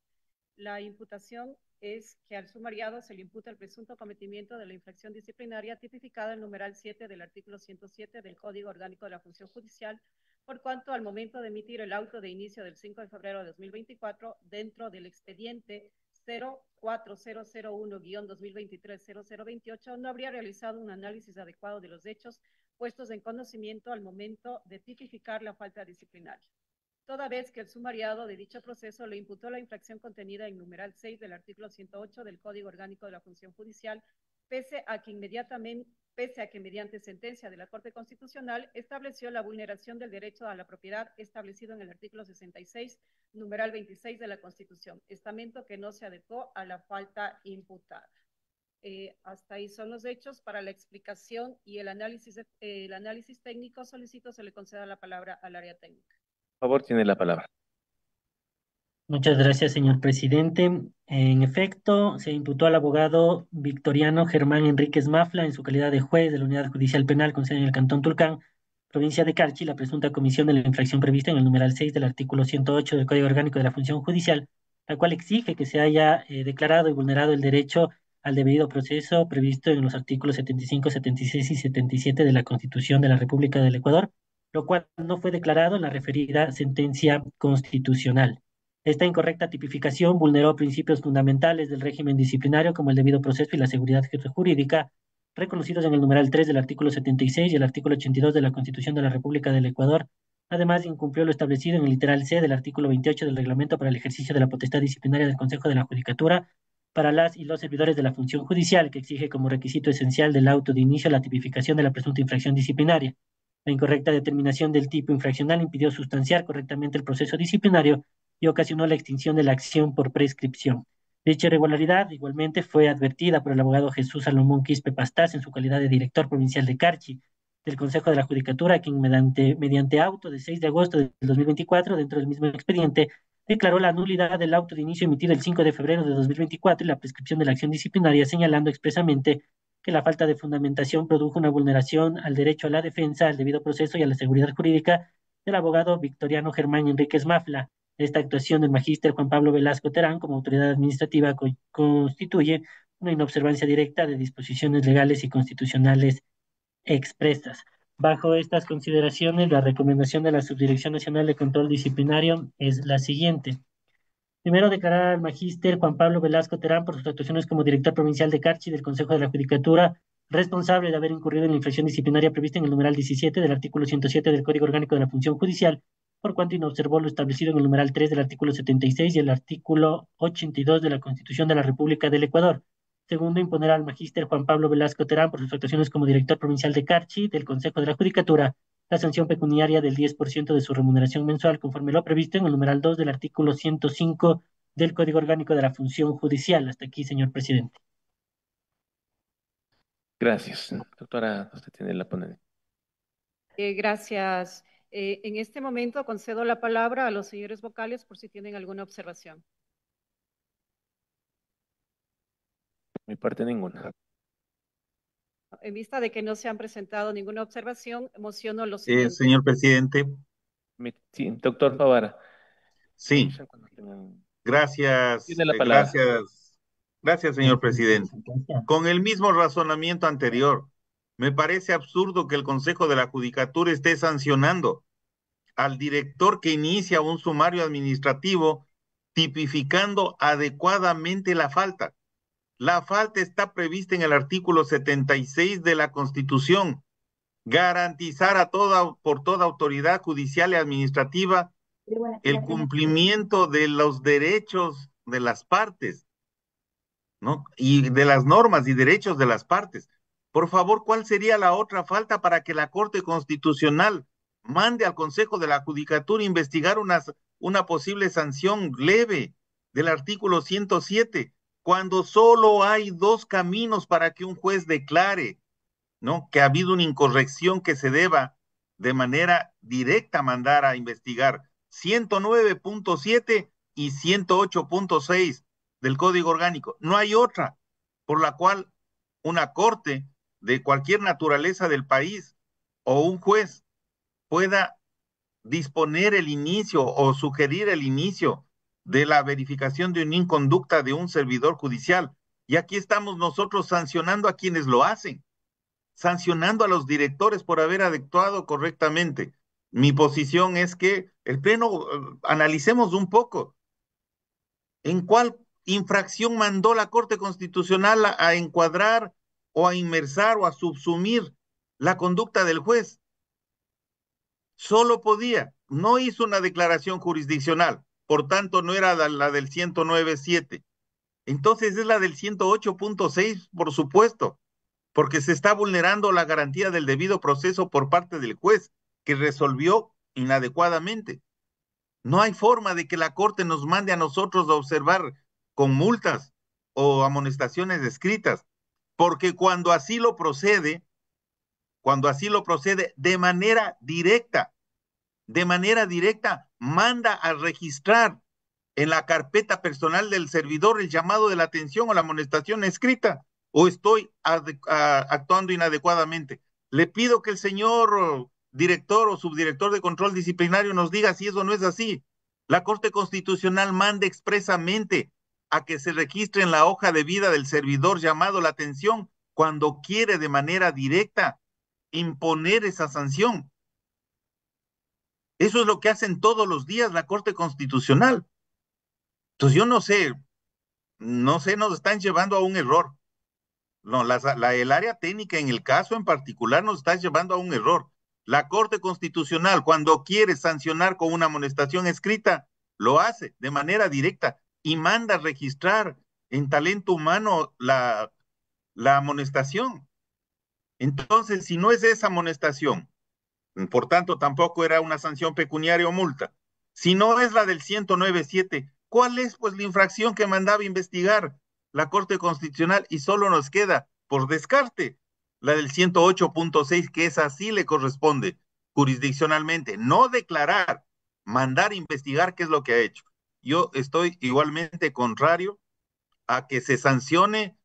La imputación es que al sumariado se le imputa el presunto cometimiento de la infracción disciplinaria tipificada en el numeral 7 del artículo 107 del Código Orgánico de la Función Judicial, por cuanto al momento de emitir el auto de inicio del 5 de febrero de 2024, dentro del expediente 04001-2023-0028, no habría realizado un análisis adecuado de los hechos puestos en conocimiento al momento de tipificar la falta disciplinaria. Toda vez que el sumariado de dicho proceso le imputó la infracción contenida en numeral 6 del artículo 108 del Código Orgánico de la Función Judicial, pese a que mediante sentencia de la Corte Constitucional estableció la vulneración del derecho a la propiedad establecido en el artículo 66, numeral 26 de la Constitución, estamento que no se adecuó a la falta imputada. Hasta ahí son los hechos. Para la explicación y el análisis técnico, solicito se le conceda la palabra al área técnica. Por favor, tiene la palabra. Muchas gracias, señor presidente. En efecto, se imputó al abogado Victoriano Germán Enríquez Mafla, en su calidad de juez de la Unidad Judicial Penal con sede en el Cantón Tulcán, provincia de Carchi, la presunta comisión de la infracción prevista en el numeral 6 del artículo 108 del Código Orgánico de la Función Judicial, la cual exige que se haya declarado y vulnerado el derecho al debido proceso previsto en los artículos 75, 76 y 77 de la Constitución de la República del Ecuador, lo cual no fue declarado en la referida sentencia constitucional. Esta incorrecta tipificación vulneró principios fundamentales del régimen disciplinario como el debido proceso y la seguridad jurídica, reconocidos en el numeral 3 del artículo 76 y el artículo 82 de la Constitución de la República del Ecuador. Además, incumplió lo establecido en el literal C del artículo 28 del Reglamento para el ejercicio de la potestad disciplinaria del Consejo de la Judicatura, para las y los servidores de la función judicial, que exige como requisito esencial del auto de inicio la tipificación de la presunta infracción disciplinaria. La incorrecta determinación del tipo infraccional impidió sustanciar correctamente el proceso disciplinario y ocasionó la extinción de la acción por prescripción. Dicha irregularidad igualmente fue advertida por el abogado Jesús Salomón Quispe Pastás en su calidad de director provincial de Carchi del Consejo de la Judicatura, quien mediante auto de 6 de agosto del 2024, dentro del mismo expediente, declaró la nulidad del auto de inicio emitido el 5 de febrero de 2024 y la prescripción de la acción disciplinaria, señalando expresamente que la falta de fundamentación produjo una vulneración al derecho a la defensa, al debido proceso y a la seguridad jurídica del abogado Victoriano Germán Enríquez Mafla. Esta actuación del magíster Juan Pablo Velasco Terán como autoridad administrativa constituye una inobservancia directa de disposiciones legales y constitucionales expresas. Bajo estas consideraciones, la recomendación de la Subdirección Nacional de Control Disciplinario es la siguiente. Primero, declarar al magíster Juan Pablo Velasco Terán por sus actuaciones como director provincial de Carchi del Consejo de la Judicatura, responsable de haber incurrido en la infracción disciplinaria prevista en el numeral 17 del artículo 107 del Código Orgánico de la Función Judicial, por cuanto inobservó lo establecido en el numeral 3 del artículo 76 y el artículo 82 de la Constitución de la República del Ecuador. Segundo, imponer al magíster Juan Pablo Velasco Terán por sus actuaciones como director provincial de Carchi del Consejo de la Judicatura la sanción pecuniaria del 10% de su remuneración mensual, conforme lo previsto en el numeral 2 del artículo 105 del Código Orgánico de la Función Judicial. Hasta aquí, señor presidente. Gracias. Doctora, usted tiene la ponencia. Gracias. En este momento concedo la palabra a los señores vocales por si tienen alguna observación. Mi parte ninguna. En vista de que no se han presentado ninguna observación, mociono lo siguiente. Señor presidente. Sí, doctor Favara. Sí. Gracias. Tiene la palabra. Gracias, señor presidente. Con el mismo razonamiento anterior, me parece absurdo que el Consejo de la Judicatura esté sancionando al director que inicia un sumario administrativo tipificando adecuadamente la falta. La falta está prevista en el artículo 76 de la Constitución. Garantizar por toda autoridad judicial y administrativa el cumplimiento de los derechos de las partes, ¿no? Y de las normas y derechos de las partes. Por favor, ¿cuál sería la otra falta para que la Corte Constitucional mande al Consejo de la Judicatura investigar una posible sanción leve del artículo 107, cuando solo hay dos caminos para que un juez declare, ¿no?, que ha habido una incorrección que se deba de manera directa mandar a investigar? 109.7 y 108.6 del Código Orgánico. No hay otra por la cual una corte de cualquier naturaleza del país o un juez pueda disponer el inicio o sugerir el inicio de la verificación de una inconducta de un servidor judicial. Y aquí estamos nosotros sancionando a quienes lo hacen, sancionando a los directores por haber actuado correctamente. Mi posición es que el Pleno analicemos un poco en cuál infracción mandó la Corte Constitucional a encuadrar o a inmersar o a subsumir la conducta del juez. Solo podía, no hizo una declaración jurisdiccional, por tanto no era la del 109.7. Entonces es la del 108.6, por supuesto, porque se está vulnerando la garantía del debido proceso por parte del juez, que resolvió inadecuadamente. No hay forma de que la Corte nos mande a nosotros a observar con multas o amonestaciones escritas, porque cuando así lo procede, de manera directa, manda a registrar en la carpeta personal del servidor el llamado de la atención o la amonestación escrita, o estoy actuando inadecuadamente. Le pido que el señor director o subdirector de control disciplinario nos diga si eso no es así. La Corte Constitucional manda expresamente a que se registre en la hoja de vida del servidor llamado la atención cuando quiere de manera directa imponer esa sanción. Eso es lo que hacen todos los días la Corte Constitucional. Entonces yo no sé, nos están llevando a un error. No, el área técnica en el caso en particular nos está llevando a un error. La Corte Constitucional, cuando quiere sancionar con una amonestación escrita, lo hace de manera directa y manda a registrar en talento humano la amonestación. Entonces, si no es esa amonestación, por tanto, tampoco era una sanción pecuniaria o multa. Si no es la del 109.7, ¿cuál es pues la infracción que mandaba investigar la Corte Constitucional? Y solo nos queda, por descarte, la del 108.6, que esa sí le corresponde jurisdiccionalmente, no declarar, mandar investigar qué es lo que ha hecho. Yo estoy igualmente contrario a que se sancione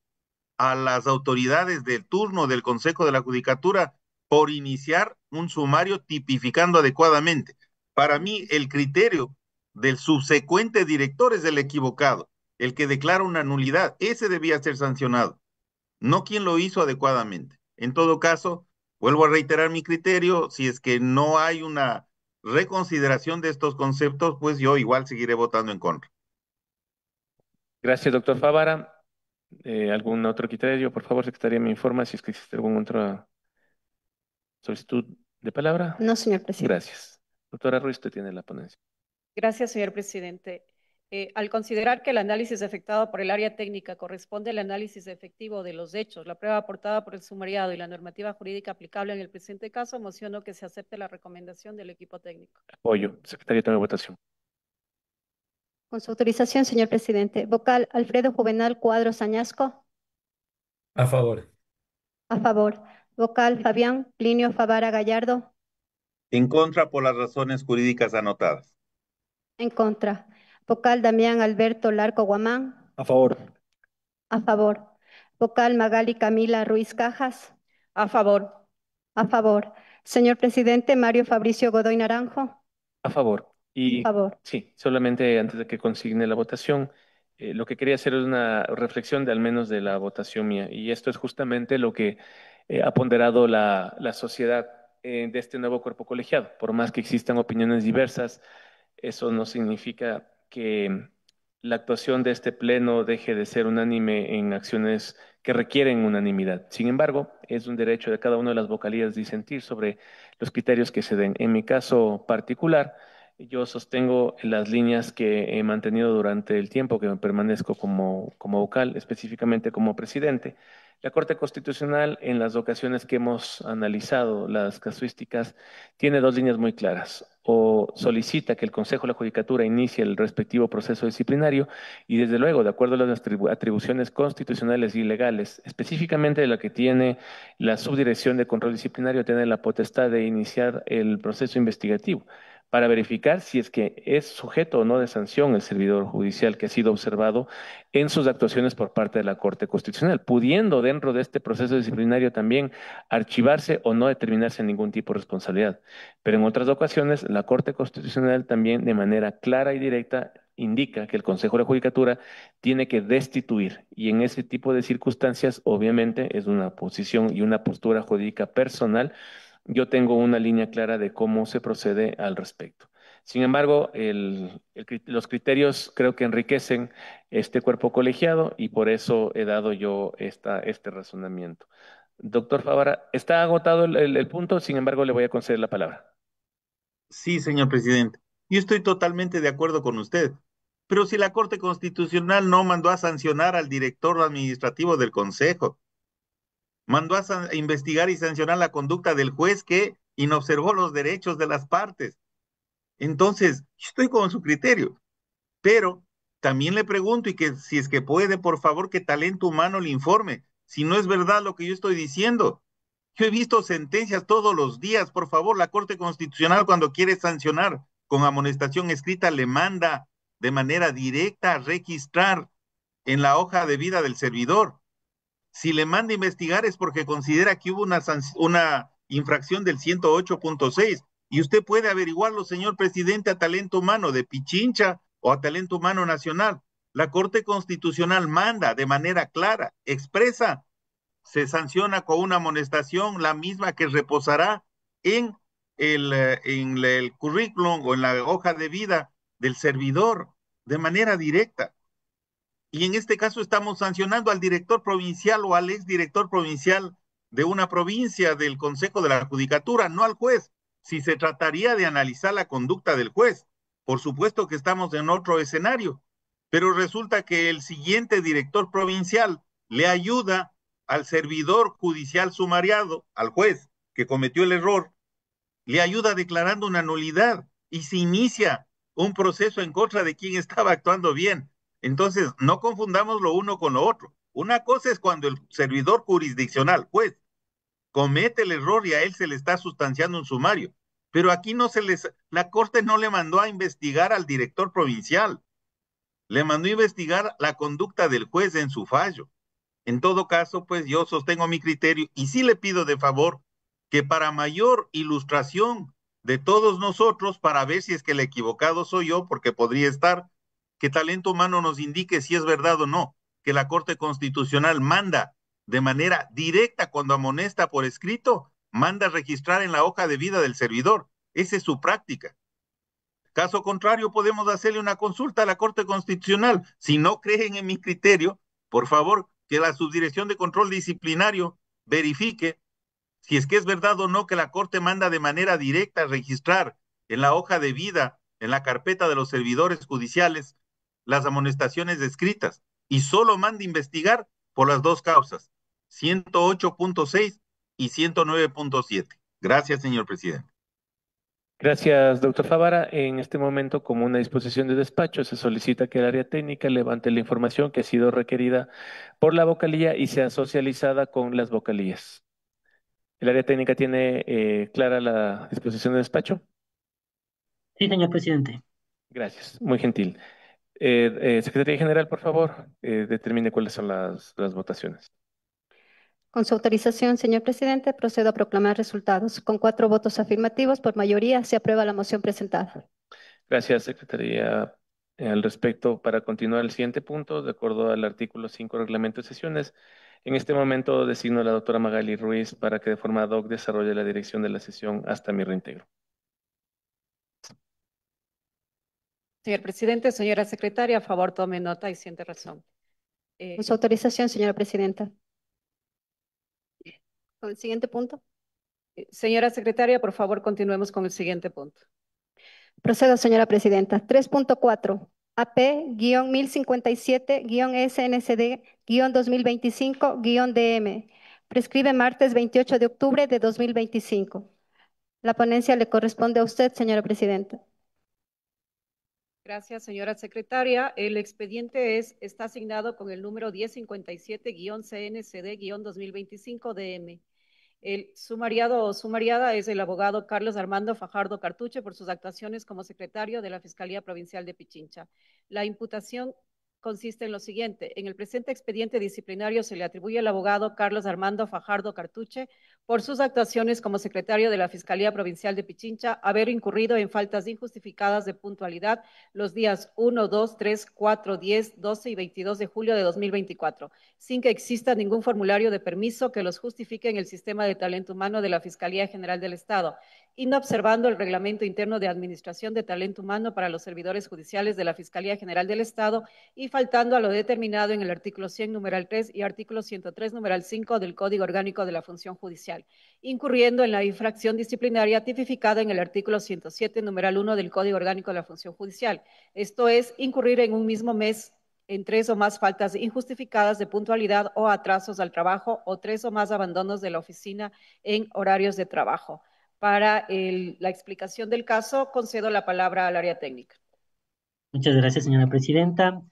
a las autoridades del turno del Consejo de la Judicatura por iniciar un sumario tipificando adecuadamente. Para mí, el criterio del subsecuente director es el equivocado, el que declara una nulidad. Ese debía ser sancionado, no quien lo hizo adecuadamente. En todo caso, vuelvo a reiterar mi criterio, si es que no hay una reconsideración de estos conceptos, pues yo igual seguiré votando en contra. Gracias, doctor Favara. ¿Algún otro criterio? Por favor, secretaria, me informa si es que existe alguna otra solicitud de palabra. No, señor presidente. Gracias. Doctora Ruiz, usted tiene la ponencia. Gracias, señor presidente. Al considerar que el análisis efectuado por el área técnica corresponde al análisis efectivo de los hechos, la prueba aportada por el sumariado y la normativa jurídica aplicable en el presente caso, mociono que se acepte la recomendación del equipo técnico. Apoyo. Secretaria, tome votación. Con su autorización, señor presidente. Vocal Alfredo Juvenal Cuadros Añasco. A favor. A favor. Vocal Fabián Plinio Favara Gallardo. En contra por las razones jurídicas anotadas. En contra. Vocal Damián Alberto Larco Guamán. A favor. A favor. Vocal Magali Camila Ruiz Cajas. A favor. A favor. Señor presidente, Mario Fabricio Godoy Naranjo. A favor. A Y favor. sí, solamente antes de que consigne la votación, lo que quería hacer es una reflexión de al menos de la votación mía. Y esto es justamente lo que ha ponderado la sociedad de este nuevo cuerpo colegiado. Por más que existan opiniones diversas, eso no significa que la actuación de este pleno deje de ser unánime en acciones que requieren unanimidad. Sin embargo, es un derecho de cada una de las vocalías disentir sobre los criterios que se den. En mi caso particular, yo sostengo las líneas que he mantenido durante el tiempo que me permanezco como vocal, específicamente como presidente. La Corte Constitucional, en las ocasiones que hemos analizado las casuísticas, tiene dos líneas muy claras. O solicita que el Consejo de la Judicatura inicie el respectivo proceso disciplinario y, desde luego, de acuerdo a las atribuciones constitucionales y legales, específicamente de la que tiene la Subdirección de Control Disciplinario, tiene la potestad de iniciar el proceso investigativo para verificar si es que es sujeto o no de sanción el servidor judicial que ha sido observado en sus actuaciones por parte de la Corte Constitucional, pudiendo dentro de este proceso disciplinario también archivarse o no determinarse ningún tipo de responsabilidad. Pero en otras ocasiones, la Corte Constitucional también de manera clara y directa indica que el Consejo de la Judicatura tiene que destituir, y en ese tipo de circunstancias obviamente es una posición y una postura jurídica personal. Yo tengo una línea clara de cómo se procede al respecto. Sin embargo, los criterios creo que enriquecen este cuerpo colegiado y por eso he dado yo este razonamiento. Doctor Favara, está agotado el punto, sin embargo, le voy a conceder la palabra. Sí, señor presidente. Yo estoy totalmente de acuerdo con usted. Pero si la Corte Constitucional no mandó a sancionar al director administrativo del Consejo, mandó a investigar y sancionar la conducta del juez que inobservó los derechos de las partes. Entonces, yo estoy con su criterio. Pero también le pregunto y que si es que puede, por favor, que Talento Humano le informe si no es verdad lo que yo estoy diciendo. Yo he visto sentencias todos los días. Por favor, la Corte Constitucional cuando quiere sancionar con amonestación escrita le manda de manera directa a registrar en la hoja de vida del servidor. Si le manda a investigar es porque considera que hubo una infracción del 108.6 y usted puede averiguarlo, señor presidente, a Talento Humano de Pichincha o a Talento Humano Nacional. La Corte Constitucional manda de manera clara, expresa, se sanciona con una amonestación, la misma que reposará en el currículum o en la hoja de vida del servidor de manera directa. Y en este caso estamos sancionando al director provincial o al exdirector provincial de una provincia del Consejo de la Judicatura, no al juez. Si se trataría de analizar la conducta del juez, por supuesto que estamos en otro escenario, pero resulta que el siguiente director provincial le ayuda al servidor judicial sumariado, al juez que cometió el error, le ayuda declarando una nulidad y se inicia un proceso en contra de quien estaba actuando bien. Entonces, no confundamos lo uno con lo otro. Una cosa es cuando el servidor jurisdiccional, juez, comete el error y a él se le está sustanciando un sumario. Pero aquí no se les, la Corte no le mandó a investigar al director provincial, le mandó a investigar la conducta del juez en su fallo. En todo caso, pues yo sostengo mi criterio y sí le pido de favor que para mayor ilustración de todos nosotros, para ver si es que el equivocado soy yo, porque podría estar, que Talento Humano nos indique si es verdad o no, que la Corte Constitucional manda de manera directa cuando amonesta por escrito, manda registrar en la hoja de vida del servidor. Esa es su práctica. Caso contrario, podemos hacerle una consulta a la Corte Constitucional. Si no creen en mi criterio, por favor, que la Subdirección de Control Disciplinario verifique si es que es verdad o no que la Corte manda de manera directa a registrar en la hoja de vida, en la carpeta de los servidores judiciales, las amonestaciones escritas y solo manda investigar por las dos causas, 108.6 y 109.7. Gracias, señor presidente. Gracias, doctor Favara. En este momento, como una disposición de despacho, se solicita que el área técnica levante la información que ha sido requerida por la vocalía y sea socializada con las vocalías. ¿El área técnica tiene clara la disposición de despacho? Sí, señor presidente. Gracias, muy gentil. Secretaría General, por favor, determine cuáles son las votaciones. Con su autorización, señor presidente, procedo a proclamar resultados. Con 4 votos afirmativos, por mayoría, se aprueba la moción presentada. Gracias, Secretaría. Al respecto, para continuar el siguiente punto, de acuerdo al artículo 5 del Reglamento de Sesiones, en este momento designo a la doctora Magali Ruiz para que de forma ad hoc desarrolle la dirección de la sesión hasta mi reintegro. Señor presidente, señora secretaria, a favor tome nota y siente razón. Con su autorización, señora presidenta. Con el siguiente punto. Señora secretaria, por favor, continuemos con el siguiente punto. Procedo, señora presidenta. 3.4. AP-1057-SNCD-2025-DM. Prescribe martes 28 de octubre de 2025. La ponencia le corresponde a usted, señora presidenta. Gracias, señora secretaria. El expediente está asignado con el número 1057-CNCD-2025-DM. El sumariado o sumariada es el abogado Carlos Armando Fajardo Cartuche por sus actuaciones como secretario de la Fiscalía Provincial de Pichincha. La imputación consiste en lo siguiente. En el presente expediente disciplinario se le atribuye al abogado Carlos Armando Fajardo Cartuche por sus actuaciones como secretario de la Fiscalía Provincial de Pichincha haber incurrido en faltas injustificadas de puntualidad los días 1, 2, 3, 4, 10, 12 y 22 de julio de 2024, sin que exista ningún formulario de permiso que los justifique en el sistema de talento humano de la Fiscalía General del Estado, inobservando el Reglamento Interno de Administración de Talento Humano para los servidores judiciales de la Fiscalía General del Estado y faltando a lo determinado en el artículo 100, numeral 3 y artículo 103, numeral 5 del Código Orgánico de la Función Judicial, incurriendo en la infracción disciplinaria tipificada en el artículo 107, numeral 1 del Código Orgánico de la Función Judicial. Esto es, incurrir en un mismo mes en 3 o más faltas injustificadas de puntualidad o atrasos al trabajo o 3 o más abandonos de la oficina en horarios de trabajo. Para la explicación del caso, concedo la palabra al área técnica. Muchas gracias, señora presidenta.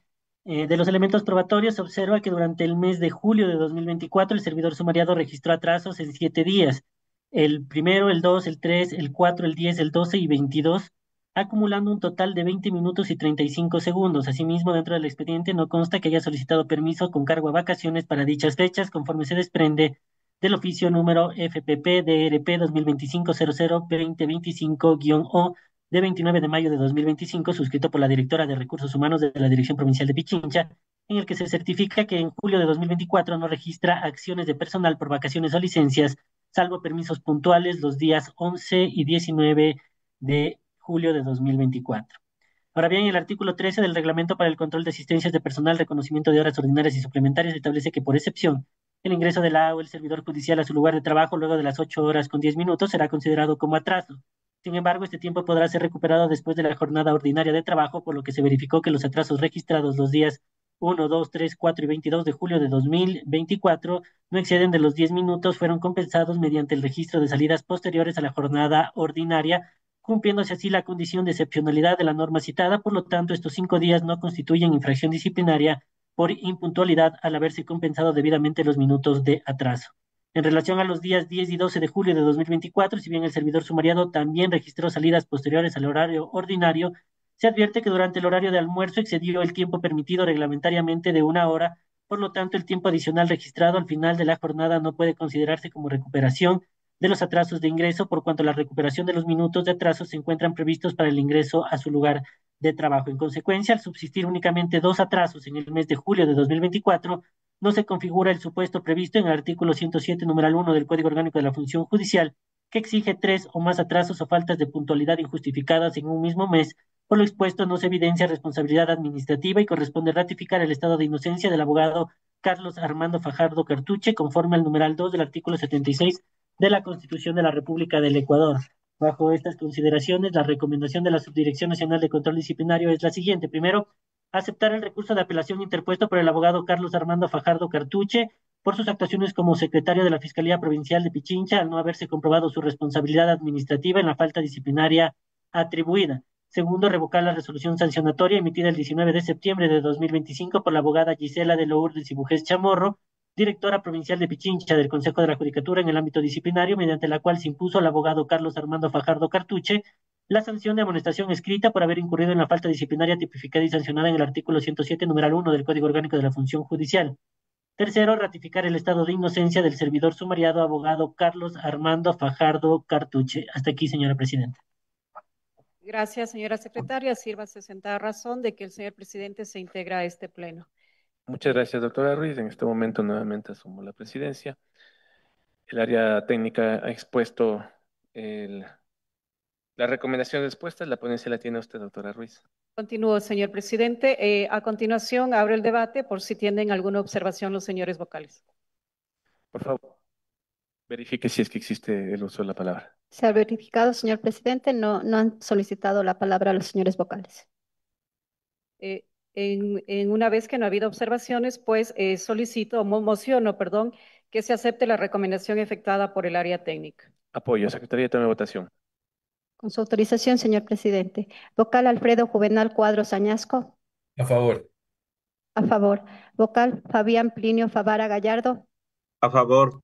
De los elementos probatorios, se observa que durante el mes de julio de 2024 el servidor sumariado registró atrasos en 7 días. El primero, el 2, el 3, el 4, el 10, el 12 y 22, acumulando un total de 20 minutos y 35 segundos. Asimismo, dentro del expediente no consta que haya solicitado permiso con cargo a vacaciones para dichas fechas, conforme se desprende del oficio número FPP DRP 2025-00-2025-O de 29 de mayo de 2025, suscrito por la directora de Recursos Humanos de la Dirección Provincial de Pichincha, en el que se certifica que en julio de 2024 no registra acciones de personal por vacaciones o licencias, salvo permisos puntuales los días 11 y 19 de julio de 2024. Ahora bien, el artículo 13 del Reglamento para el Control de Asistencias de Personal, Reconocimiento de Horas Ordinarias y Suplementarias establece que, por excepción, el ingreso de la o el servidor judicial a su lugar de trabajo luego de las 8 horas con 10 minutos será considerado como atraso, Sin embargo, este tiempo podrá ser recuperado después de la jornada ordinaria de trabajo, por lo que se verificó que los atrasos registrados los días 1, 2, 3, 4 y 22 de julio de 2024 no exceden de los 10 minutos, fueron compensados mediante el registro de salidas posteriores a la jornada ordinaria, cumpliéndose así la condición de excepcionalidad de la norma citada. Por lo tanto, estos 5 días no constituyen infracción disciplinaria por impuntualidad al haberse compensado debidamente los minutos de atraso. En relación a los días 10 y 12 de julio de 2024, si bien el servidor sumariado también registró salidas posteriores al horario ordinario, se advierte que durante el horario de almuerzo excedió el tiempo permitido reglamentariamente de 1 hora. Por lo tanto, el tiempo adicional registrado al final de la jornada no puede considerarse como recuperación de los atrasos de ingreso, por cuanto la recuperación de los minutos de atraso se encuentran previstos para el ingreso a su lugar de trabajo. En consecuencia, al subsistir únicamente 2 atrasos en el mes de julio de 2024, no se configura el supuesto previsto en el artículo 107, numeral 1 del Código Orgánico de la Función Judicial, que exige 3 o más atrasos o faltas de puntualidad injustificadas en un mismo mes. Por lo expuesto, no se evidencia responsabilidad administrativa y corresponde ratificar el estado de inocencia del abogado Carlos Armando Fajardo Cartuche, conforme al numeral 2 del artículo 76 de la Constitución de la República del Ecuador. Bajo estas consideraciones, la recomendación de la Subdirección Nacional de Control Disciplinario es la siguiente. Primero, aceptar el recurso de apelación interpuesto por el abogado Carlos Armando Fajardo Cartuche por sus actuaciones como secretario de la Fiscalía Provincial de Pichincha, al no haberse comprobado su responsabilidad administrativa en la falta disciplinaria atribuida. Segundo, revocar la resolución sancionatoria emitida el 19 de septiembre de 2025 por la abogada Gisela de Lourdes Ibujés Chamorro, directora provincial de Pichincha del Consejo de la Judicatura en el ámbito disciplinario, mediante la cual se impuso al abogado Carlos Armando Fajardo Cartuche la sanción de amonestación escrita por haber incurrido en la falta disciplinaria tipificada y sancionada en el artículo 107, numeral 1 del Código Orgánico de la Función Judicial. Tercero, ratificar el estado de inocencia del servidor sumariado abogado Carlos Armando Fajardo Cartuche. Hasta aquí, señora presidenta. Gracias, señora secretaria. Sírvase sentada razón de que el señor presidente se integra a este pleno. Muchas gracias, doctora Ruiz. En este momento nuevamente asumo la presidencia. El área técnica ha expuesto la recomendación expuesta. La ponencia la tiene usted, doctora Ruiz. Continúo, señor presidente. A continuación, abro el debate por si tienen alguna observación los señores vocales. Por favor, verifique si es que existe el uso de la palabra. Se ha verificado, señor presidente, no han solicitado la palabra a los señores vocales. En una vez que no ha habido observaciones, pues mociono, que se acepte la recomendación efectuada por el área técnica. Apoyo. Secretaría, tome votación. Con su autorización, señor presidente. Vocal Alfredo Juvenal Cuadros Añasco. A favor. A favor. Vocal Fabián Plinio Favara Gallardo. A favor.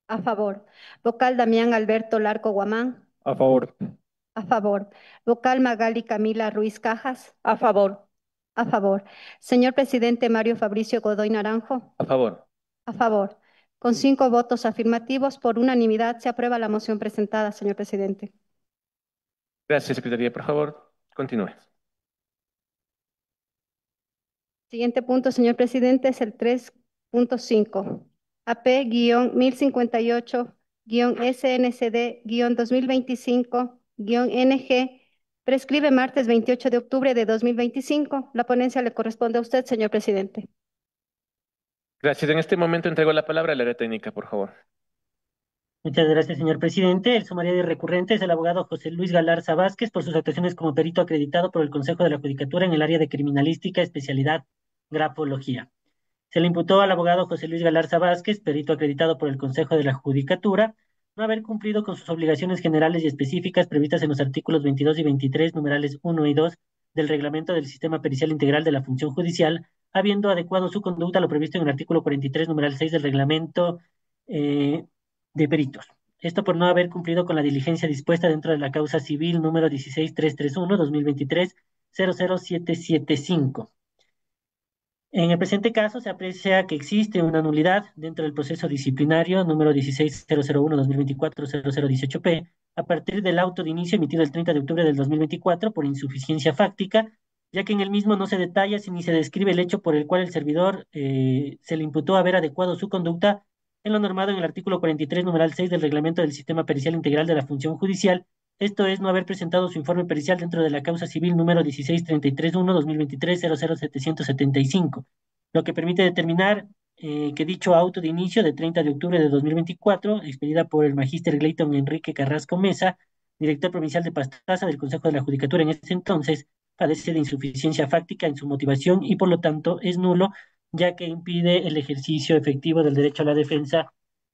A favor. Vocal Damián Alberto Larco Guamán. A favor. A favor. Vocal Magali Camila Ruiz Cajas. A favor. A favor. Señor presidente Mario Fabricio Godoy Naranjo. A favor. A favor. Con 5 votos afirmativos, por unanimidad, se aprueba la moción presentada, señor presidente. Gracias, Secretaría. Por favor, continúe. Siguiente punto, señor presidente, es el 3.5. AP-1058-SNCD-2025-NG. Prescribe martes 28 de octubre de 2025. La ponencia le corresponde a usted, señor presidente. Gracias. En este momento entrego la palabra al área técnica, por favor. Muchas gracias, señor presidente. El sumariado recurrente es el abogado José Luis Galarza Vázquez por sus actuaciones como perito acreditado por el Consejo de la Judicatura en el área de criminalística, especialidad grafología. Se le imputó al abogado José Luis Galarza Vázquez, perito acreditado por el Consejo de la Judicatura, no haber cumplido con sus obligaciones generales y específicas previstas en los artículos 22 y 23, numerales 1 y 2 del Reglamento del Sistema Pericial Integral de la Función Judicial, habiendo adecuado su conducta a lo previsto en el artículo 43, numeral 6 del Reglamento de peritos. Esto por no haber cumplido con la diligencia dispuesta dentro de la causa civil número 16331-2023-00775. En el presente caso se aprecia que existe una nulidad dentro del proceso disciplinario número 16001-2024-0018P a partir del auto de inicio emitido el 30 de octubre del 2024 por insuficiencia fáctica, ya que en el mismo no se detalla ni se describe el hecho por el cual el servidor se le imputó haber adecuado su conducta en lo normado en el artículo 43, numeral 6 del Reglamento del Sistema Pericial Integral de la Función Judicial, esto es, no haber presentado su informe pericial dentro de la causa civil número 16331-2023-00775, lo que permite determinar que dicho auto de inicio de 30 de octubre de 2024, expedida por el magíster Gleiton Enrique Carrasco Mesa, director provincial de Pastaza del Consejo de la Judicatura en ese entonces, padece de insuficiencia fáctica en su motivación y por lo tanto es nulo, ya que impide el ejercicio efectivo del derecho a la defensa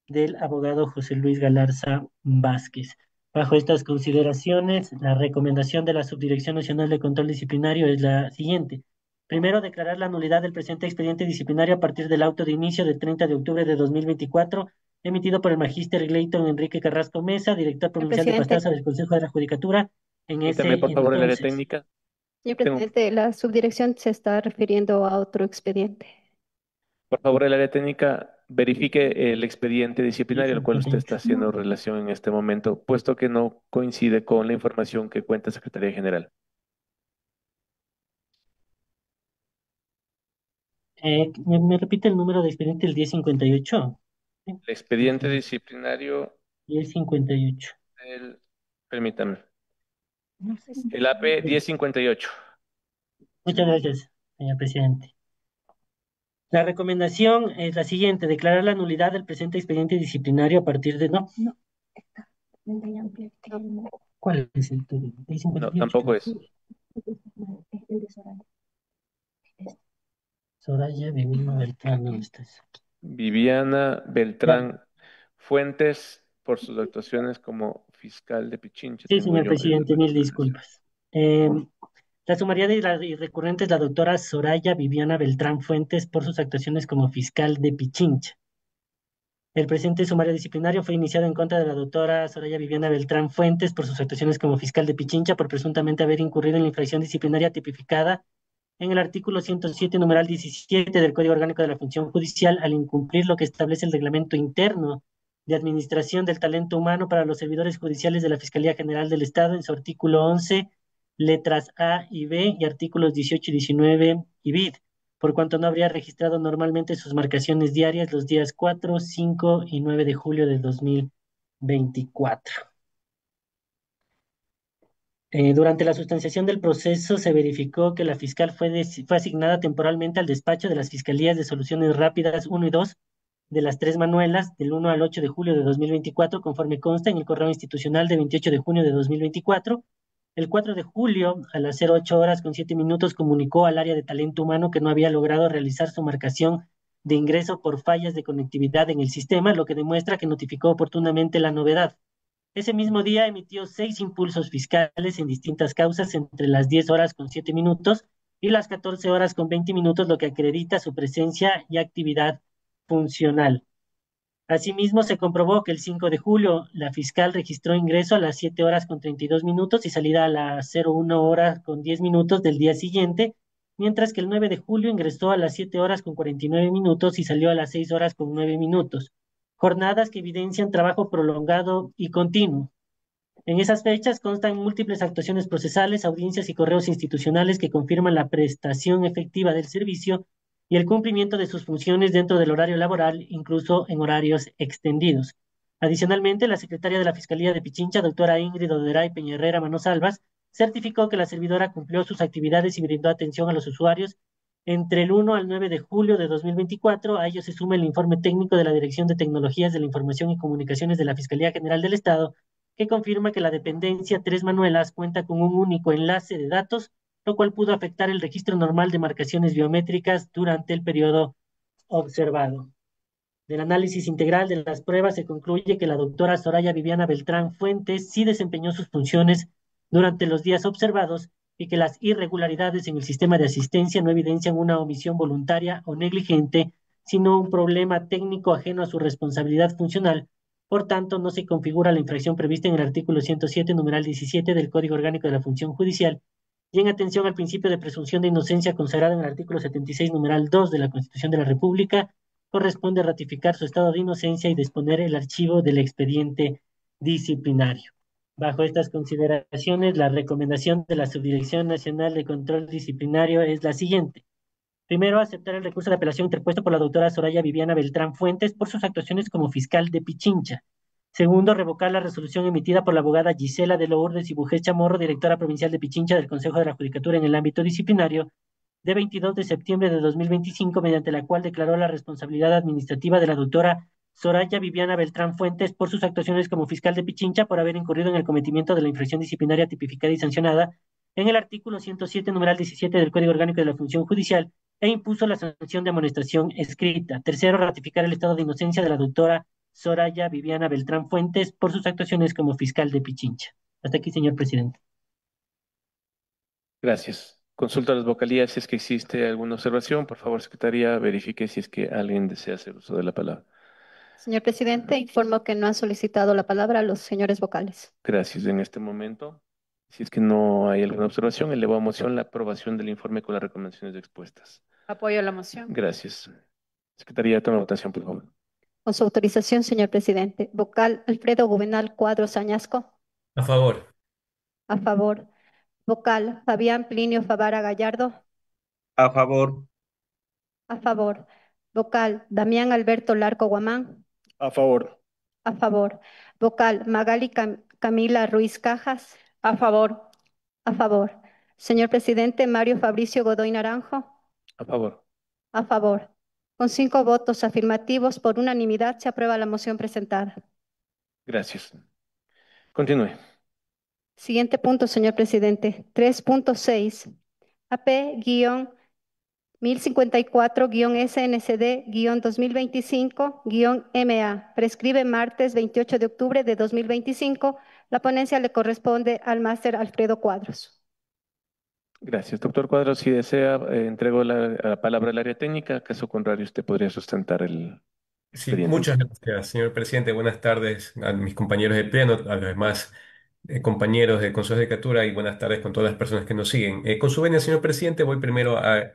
del abogado José Luis Galarza Vázquez. Bajo estas consideraciones, la recomendación de la Subdirección Nacional de Control Disciplinario es la siguiente. Primero, declarar la nulidad del presente expediente disciplinario a partir del auto de inicio del 30 de octubre de 2024, emitido por el magíster Gleiton Enrique Carrasco Mesa, director Señor provincial de presidente, Pastaza del Consejo de la Judicatura, en Permítame, ese por favor, el área entonces. técnica. señor Tengo, presidente, la subdirección se está refiriendo a otro expediente. por favor, el área técnica verifique el expediente disciplinario al cual usted está haciendo relación en este momento, puesto que no coincide con la información que cuenta Secretaría General. ¿Me repite el número de expediente, el 1058? Sí, El expediente disciplinario 1058. del, permítame, el AP 1058. Muchas gracias, señor presidente. La recomendación es la siguiente: declarar la nulidad del presente expediente disciplinario a partir de... No, ¿cuál es el tuyo? No, 1058. tampoco es. Soraya Vivino Beltrán, ¿dónde estás? Viviana Ya. Beltrán Fuentes por sus actuaciones como fiscal de Pichincha, Sí, tengo señor yo en presidente, la mil recomendación. disculpas. La sumariada y recurrente es la doctora Soraya Viviana Beltrán Fuentes por sus actuaciones como fiscal de Pichincha. El presente sumario disciplinario fue iniciado en contra de la doctora Soraya Viviana Beltrán Fuentes por sus actuaciones como fiscal de Pichincha por presuntamente haber incurrido en la infracción disciplinaria tipificada en el artículo 107, numeral 17 del Código Orgánico de la Función Judicial al incumplir lo que establece el reglamento interno de administración del talento humano para los servidores judiciales de la Fiscalía General del Estado en su artículo 11, letras A y B y artículos 18 y 19 y bid, por cuanto no habría registrado normalmente sus marcaciones diarias los días 4, 5 y 9 de julio de 2024. Durante la sustanciación del proceso se verificó que la fiscal fue asignada temporalmente al despacho de las Fiscalías de Soluciones Rápidas 1 y 2 de las Tres Manuelas del 1 al 8 de julio de 2024, conforme consta en el correo institucional de 28 de junio de 2024. El 4 de julio, a las 08 horas con 7 minutos, comunicó al área de talento humano que no había logrado realizar su marcación de ingreso por fallas de conectividad en el sistema, lo que demuestra que notificó oportunamente la novedad. Ese mismo día emitió 6 impulsos fiscales en distintas causas entre las 10 horas con 7 minutos y las 14 horas con 20 minutos, lo que acredita su presencia y actividad funcional. Asimismo, se comprobó que el 5 de julio la fiscal registró ingreso a las 7 horas con 32 minutos y salida a las 01 horas con 10 minutos del día siguiente, mientras que el 9 de julio ingresó a las 7 horas con 49 minutos y salió a las 6 horas con 9 minutos. Jornadas que evidencian trabajo prolongado y continuo. En esas fechas constan múltiples actuaciones procesales, audiencias y correos institucionales que confirman la prestación efectiva del servicio y el cumplimiento de sus funciones dentro del horario laboral, incluso en horarios extendidos. Adicionalmente, la secretaria de la Fiscalía de Pichincha, doctora Ingrid Oderay Peña Manosalvas, certificó que la servidora cumplió sus actividades y brindó atención a los usuarios entre el 1 al 9 de julio de 2024. A ello se suma el informe técnico de la Dirección de Tecnologías de la Información y Comunicaciones de la Fiscalía General del Estado, que confirma que la dependencia Tres Manuelas cuenta con un único enlace de datos, lo cual pudo afectar el registro normal de marcaciones biométricas durante el periodo observado. Del análisis integral de las pruebas se concluye que la doctora Soraya Viviana Beltrán Fuentes sí desempeñó sus funciones durante los días observados y que las irregularidades en el sistema de asistencia no evidencian una omisión voluntaria o negligente, sino un problema técnico ajeno a su responsabilidad funcional. Por tanto, no se configura la infracción prevista en el artículo 107, numeral 17 del Código Orgánico de la Función Judicial, y en atención al principio de presunción de inocencia consagrado en el artículo 76, numeral 2 de la Constitución de la República, corresponde ratificar su estado de inocencia y disponer el archivo del expediente disciplinario. Bajo estas consideraciones, la recomendación de la Subdirección Nacional de Control Disciplinario es la siguiente. Primero, aceptar el recurso de apelación interpuesto por la doctora Soraya Viviana Beltrán Fuentes por sus actuaciones como fiscal de Pichincha. Segundo, revocar la resolución emitida por la abogada Gisela de Lourdes y Bujés Chamorro, directora provincial de Pichincha del Consejo de la Judicatura en el ámbito disciplinario, de 22 de septiembre de 2025, mediante la cual declaró la responsabilidad administrativa de la doctora Soraya Viviana Beltrán Fuentes por sus actuaciones como fiscal de Pichincha por haber incurrido en el cometimiento de la infracción disciplinaria tipificada y sancionada en el artículo 107, numeral 17 del Código Orgánico de la Función Judicial e impuso la sanción de amonestación escrita. Tercero, ratificar el estado de inocencia de la doctora Soraya Viviana Beltrán Fuentes por sus actuaciones como fiscal de Pichincha. Hasta aquí, señor presidente. Gracias. Consulto a las vocalías si es que existe alguna observación. Por favor, secretaría, verifique si es que alguien desea hacer uso de la palabra. Señor presidente, informo que no han solicitado la palabra los señores vocales. Gracias. En este momento, si es que no hay alguna observación, elevo a moción la aprobación del informe con las recomendaciones expuestas. Apoyo la moción. Gracias. Secretaría, toma votación, por favor. Con su autorización, señor presidente. Vocal Alfredo Juvenal Cuadros Añasco. A favor. A favor. Vocal Fabián Plinio Favara Gallardo. A favor. A favor. Vocal Damián Alberto Larco Guamán. A favor. A favor. Vocal Magali Camila Ruiz Cajas. A favor. A favor. Señor presidente, Mario Fabricio Godoy Naranjo. A favor. A favor. Con 5 votos afirmativos, por unanimidad, se aprueba la moción presentada. Gracias. Continúe. Siguiente punto, señor presidente. 3.6. AP-1054-SNCD-2025-MA. Prescribe martes 28 de octubre de 2025. La ponencia le corresponde al máster Alfredo Cuadros. Gracias. Doctor Cuadros, si desea, entrego la palabra al área técnica. Caso contrario, usted podría sustentar el Sí, expediente. muchas gracias, señor presidente. Buenas tardes a mis compañeros de pleno, a los demás compañeros de Consejo de Judicatura y buenas tardes con todas las personas que nos siguen. Con su venia, señor presidente, voy primero a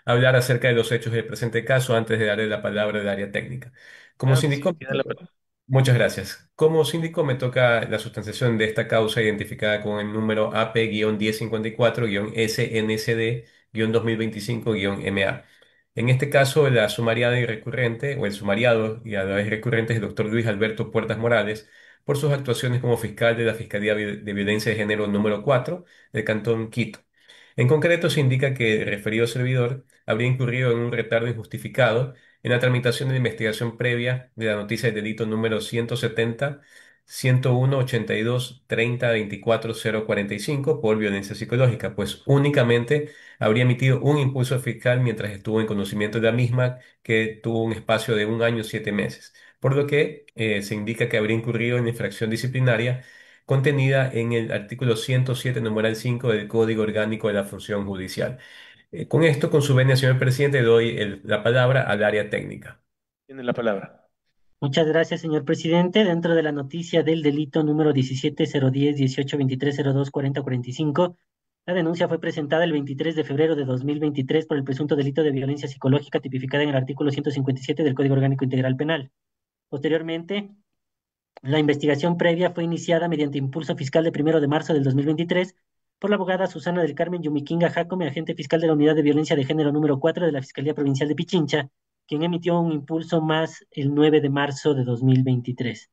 hablar acerca de los hechos del presente caso antes de darle la palabra al área técnica. Como Claro que sí, síndico, tiene la palabra. muchas gracias. Como síndico me toca la sustanciación de esta causa identificada con el número AP-1054-SNCD-2025-MA. En este caso, la sumariada y recurrente, o el sumariado y a la vez recurrente, es el doctor Luis Alberto Puertas Morales, por sus actuaciones como fiscal de la Fiscalía de Violencia de Género número 4 del Cantón Quito. En concreto, se indica que el referido servidor habría incurrido en un retardo injustificado en la tramitación de la investigación previa de la noticia de delito número 170 101 82 30 24 045 por violencia psicológica, pues únicamente habría emitido un impulso fiscal mientras estuvo en conocimiento de la misma, que tuvo un espacio de 1 año 7 meses, por lo que se indica que habría incurrido en la infracción disciplinaria contenida en el artículo 107, numeral 5 del Código Orgánico de la Función Judicial. Con esto, con su venia, señor presidente, doy la palabra al área técnica. Tiene la palabra. Muchas gracias, señor presidente. Dentro de la noticia del delito número 17-010-18-23-02-40-45, la denuncia fue presentada el 23 de febrero de 2023 por el presunto delito de violencia psicológica tipificada en el artículo 157 del Código Orgánico Integral Penal. Posteriormente, la investigación previa fue iniciada mediante impulso fiscal de 1 de marzo del 2023 por la abogada Susana del Carmen Yumiquinga Jacome, agente fiscal de la Unidad de Violencia de Género número 4 de la Fiscalía Provincial de Pichincha, quien emitió un impulso más el 9 de marzo de 2023.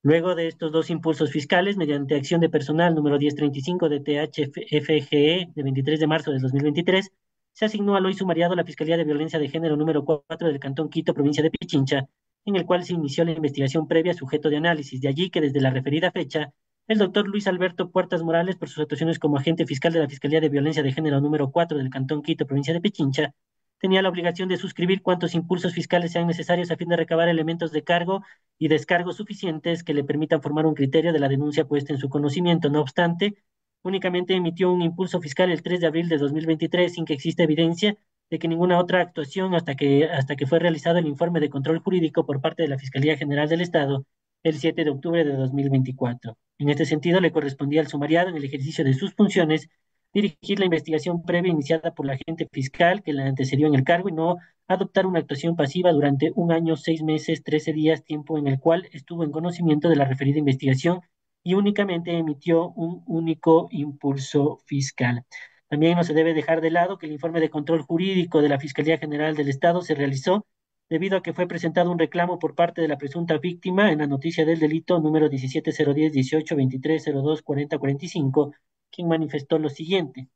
Luego de estos dos impulsos fiscales, mediante acción de personal número 1035 de THFGE de 23 de marzo de 2023, se asignó al hoy sumariado la Fiscalía de Violencia de Género número 4 del Cantón Quito, provincia de Pichincha, en el cual se inició la investigación previa sujeto de análisis. De allí que desde la referida fecha, el doctor Luis Alberto Puertas Morales, por sus actuaciones como agente fiscal de la Fiscalía de Violencia de Género número 4 del Cantón Quito, provincia de Pichincha, tenía la obligación de suscribir cuantos impulsos fiscales sean necesarios a fin de recabar elementos de cargo y descargos suficientes que le permitan formar un criterio de la denuncia puesta en su conocimiento. No obstante, únicamente emitió un impulso fiscal el 3 de abril de 2023 sin que exista evidencia de que ninguna otra actuación hasta que fue realizado el informe de control jurídico por parte de la Fiscalía General del Estado el 7 de octubre de 2024. En este sentido, le correspondía al sumariado, en el ejercicio de sus funciones, dirigir la investigación previa iniciada por la agente fiscal que la antecedió en el cargo y no adoptar una actuación pasiva durante 1 año, 6 meses, 13 días, tiempo en el cual estuvo en conocimiento de la referida investigación y únicamente emitió un único impulso fiscal. También no se debe dejar de lado que el informe de control jurídico de la Fiscalía General del Estado se realizó debido a que fue presentado un reclamo por parte de la presunta víctima en la noticia del delito número 17-010-18-23-02-40-45, quien manifestó lo siguiente: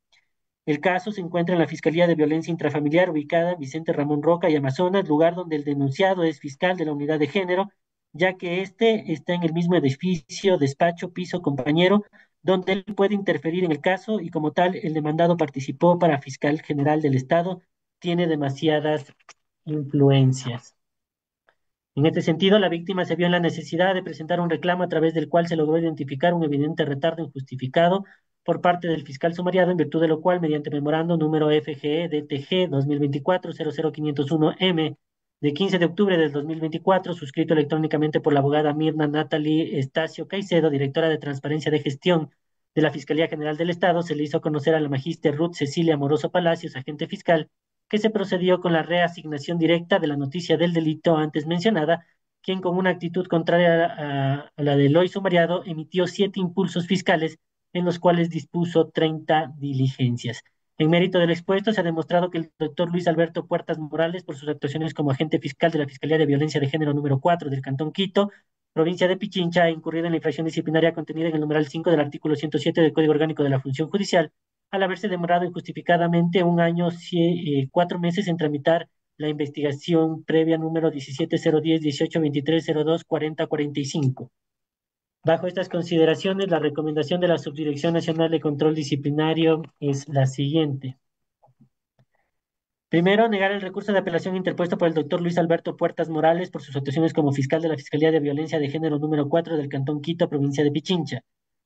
El caso se encuentra en la Fiscalía de Violencia Intrafamiliar ubicada en Vicente Ramón Roca y Amazonas, lugar donde el denunciado es fiscal de la unidad de género, ya que este está en el mismo edificio, despacho, piso, compañero, donde él puede interferir en el caso y como tal el demandado participó para fiscal general del Estado, tiene demasiadas influencias. En este sentido, la víctima se vio en la necesidad de presentar un reclamo a través del cual se logró identificar un evidente retardo injustificado por parte del fiscal sumariado, en virtud de lo cual, mediante memorando número FGE-DTG 2024-00501-M de 15 de octubre del 2024, suscrito electrónicamente por la abogada Mirna Natalie Estacio Caicedo, directora de Transparencia de Gestión de la Fiscalía General del Estado, se le hizo conocer a la magíster Ruth Cecilia Moroso Palacios, agente fiscal, que se procedió con la reasignación directa de la noticia del delito antes mencionada, quien con una actitud contraria a la del hoy sumariado emitió 7 impulsos fiscales en los cuales dispuso 30 diligencias. En mérito del expuesto, se ha demostrado que el doctor Luis Alberto Puertas Morales, por sus actuaciones como agente fiscal de la Fiscalía de Violencia de Género número 4 del Cantón Quito, provincia de Pichincha, ha incurrido en la infracción disciplinaria contenida en el numeral 5 del artículo 107 del Código Orgánico de la Función Judicial, al haberse demorado injustificadamente 1 año, 4 meses en tramitar la investigación previa número 17-010-18-23-02-40-45. Bajo estas consideraciones, la recomendación de la Subdirección Nacional de Control Disciplinario es la siguiente. Primero, negar el recurso de apelación interpuesto por el doctor Luis Alberto Puertas Morales por sus actuaciones como fiscal de la Fiscalía de Violencia de Género número 4 del Cantón Quito, provincia de Pichincha.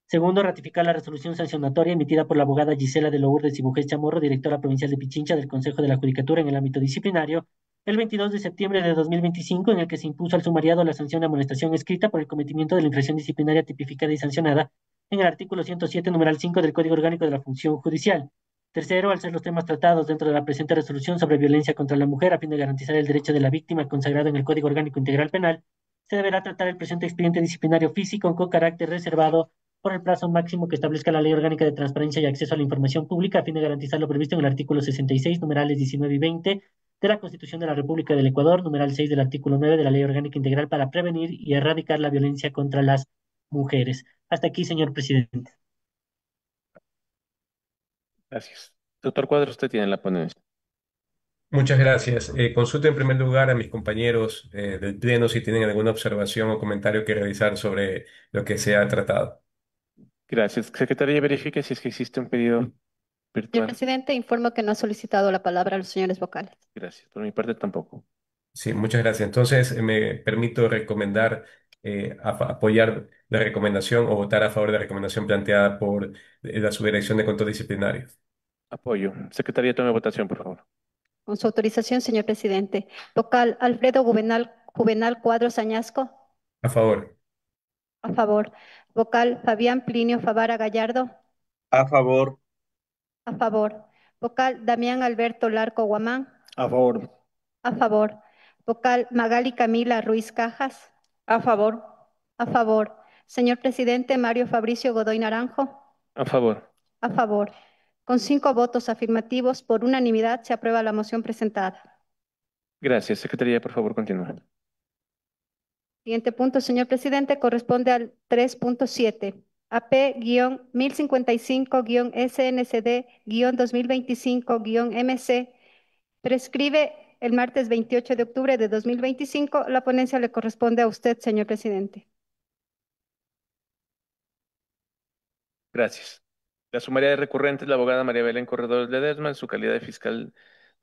Segundo, ratificar la resolución sancionatoria emitida por la abogada Gisela de Lourdes y Bujés Chamorro, directora provincial de Pichincha del Consejo de la Judicatura en el ámbito disciplinario, el 22 de septiembre de 2025, en el que se impuso al sumariado la sanción de amonestación escrita por el cometimiento de la infracción disciplinaria tipificada y sancionada en el artículo 107, numeral 5 del Código Orgánico de la Función Judicial. Tercero, al ser los temas tratados dentro de la presente resolución sobre violencia contra la mujer a fin de garantizar el derecho de la víctima consagrado en el Código Orgánico Integral Penal, se deberá tratar el presente expediente disciplinario físico con carácter reservado por el plazo máximo que establezca la Ley Orgánica de Transparencia y Acceso a la Información Pública a fin de garantizar lo previsto en el artículo 66, numerales 19 y 20 de la Constitución de la República del Ecuador, numeral 6 del artículo 9 de la Ley Orgánica Integral para prevenir y erradicar la violencia contra las mujeres. Hasta aquí, señor presidente. Gracias. Doctor Cuadro, usted tiene la ponencia. Muchas gracias. Consulto en primer lugar a mis compañeros del Pleno si tienen alguna observación o comentario que realizar sobre lo que se ha tratado. Gracias. Secretaría, verifique si es que existe un pedido Señor virtual. presidente, informo que no ha solicitado la palabra a los señores vocales. Gracias. Por mi parte tampoco. Sí, muchas gracias. Entonces, me permito recomendar, apoyar la recomendación o votar a favor de la recomendación planteada por la Subdirección de Control Disciplinario. Apoyo. Secretaría, tome votación, por favor. Con su autorización, señor presidente. Vocal Alfredo Juvenal Cuadros Añasco. A favor. A favor. Vocal Fabián Plinio Favara Gallardo. A favor. A favor. Vocal Damián Alberto Larco Guamán. A favor. A favor. Vocal Magali Camila Ruiz Cajas. A favor. A favor. Señor presidente Mario Fabricio Godoy Naranjo. A favor. A favor. Con 5 votos afirmativos, por unanimidad, se aprueba la moción presentada. Gracias. Secretaría, por favor, continúe. Siguiente punto, señor presidente, corresponde al 3.7. AP-1055-SNCD-2025-MC. Prescribe el martes 28 de octubre de 2025. La ponencia le corresponde a usted, señor presidente. Gracias. La sumaria de recurrentes, la abogada María Belén Corredores Ledesma, en su calidad de fiscal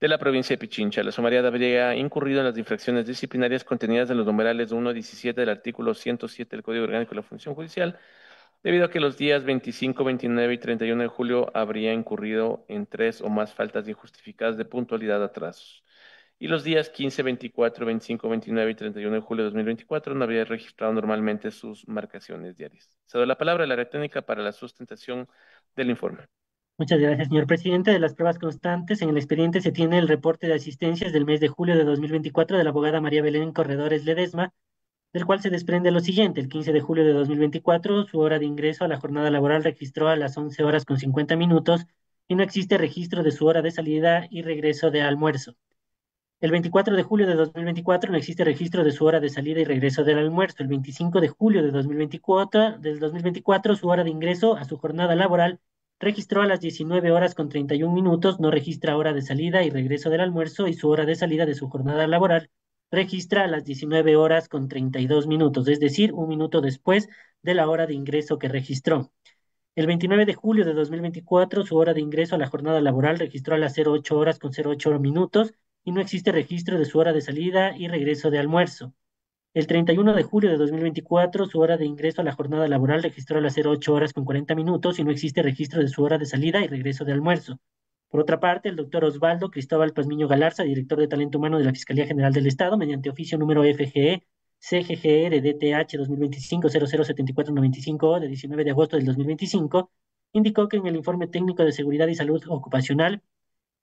de la provincia de Pichincha. La sumariada habría incurrido en las infracciones disciplinarias contenidas en los numerales 1 y 17 del artículo 107 del Código Orgánico de la Función Judicial, debido a que los días 25, 29 y 31 de julio habría incurrido en 3 o más faltas injustificadas de puntualidad a atrasos. Y los días 15, 24, 25, 29 y 31 de julio de 2024 no habría registrado normalmente sus marcaciones diarias. Cedo la palabra a la área técnica para la sustentación del informe. Muchas gracias, señor presidente. De las pruebas constantes, en el expediente se tiene el reporte de asistencias del mes de julio de 2024 de la abogada María Belén Corredores Ledesma, del cual se desprende lo siguiente. El 15 de julio de 2024, su hora de ingreso a la jornada laboral registró a las 11 horas con 50 minutos y no existe registro de su hora de salida y regreso de almuerzo. El 24 de julio de 2024 no existe registro de su hora de salida y regreso del almuerzo. El 25 de julio de 2024, su hora de ingreso a su jornada laboral registró a las 19 horas con 31 minutos, no registra hora de salida y regreso del almuerzo, y su hora de salida de su jornada laboral registra a las 19 horas con 32 minutos, es decir, un minuto después de la hora de ingreso que registró. El 29 de julio de 2024, su hora de ingreso a la jornada laboral registró a las 08 horas con 08 minutos y no existe registro de su hora de salida y regreso de almuerzo. El 31 de julio de 2024, su hora de ingreso a la jornada laboral registró a las 08 horas con 40 minutos y no existe registro de su hora de salida y regreso de almuerzo. Por otra parte, el doctor Osvaldo Cristóbal Pazmiño Galarza, director de Talento Humano de la Fiscalía General del Estado, mediante oficio número FGE CGGR DTH 2025-007495 de 19 de agosto del 2025, indicó que en el informe técnico de seguridad y salud ocupacional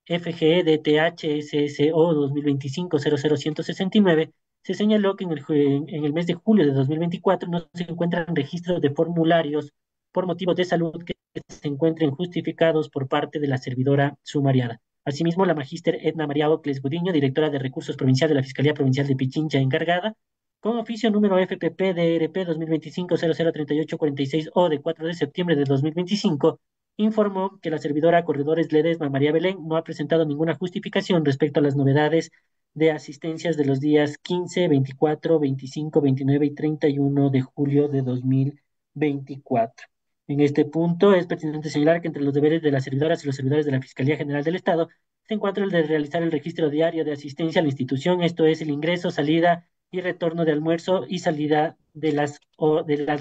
FGE DTH SSO 2025-00169 se señaló que en el mes de julio de 2024 no se encuentran registros de formularios por motivos de salud que se encuentren justificados por parte de la servidora sumariada. Asimismo, la magíster Edna María Ocles Gudiño, directora de Recursos Provincial de la Fiscalía Provincial de Pichincha, encargada, con oficio número FPP DRP 2025-003846-O de 4 de septiembre de 2025, informó que la servidora Corredores Ledesma María Belén no ha presentado ninguna justificación respecto a las novedades de asistencias de los días 15, 24, 25, 29 y 31 de julio de 2024. En este punto es pertinente señalar que entre los deberes de las servidoras y los servidores de la Fiscalía General del Estado se encuentra el de realizar el registro diario de asistencia a la institución, esto es el ingreso, salida y retorno de almuerzo y salida de las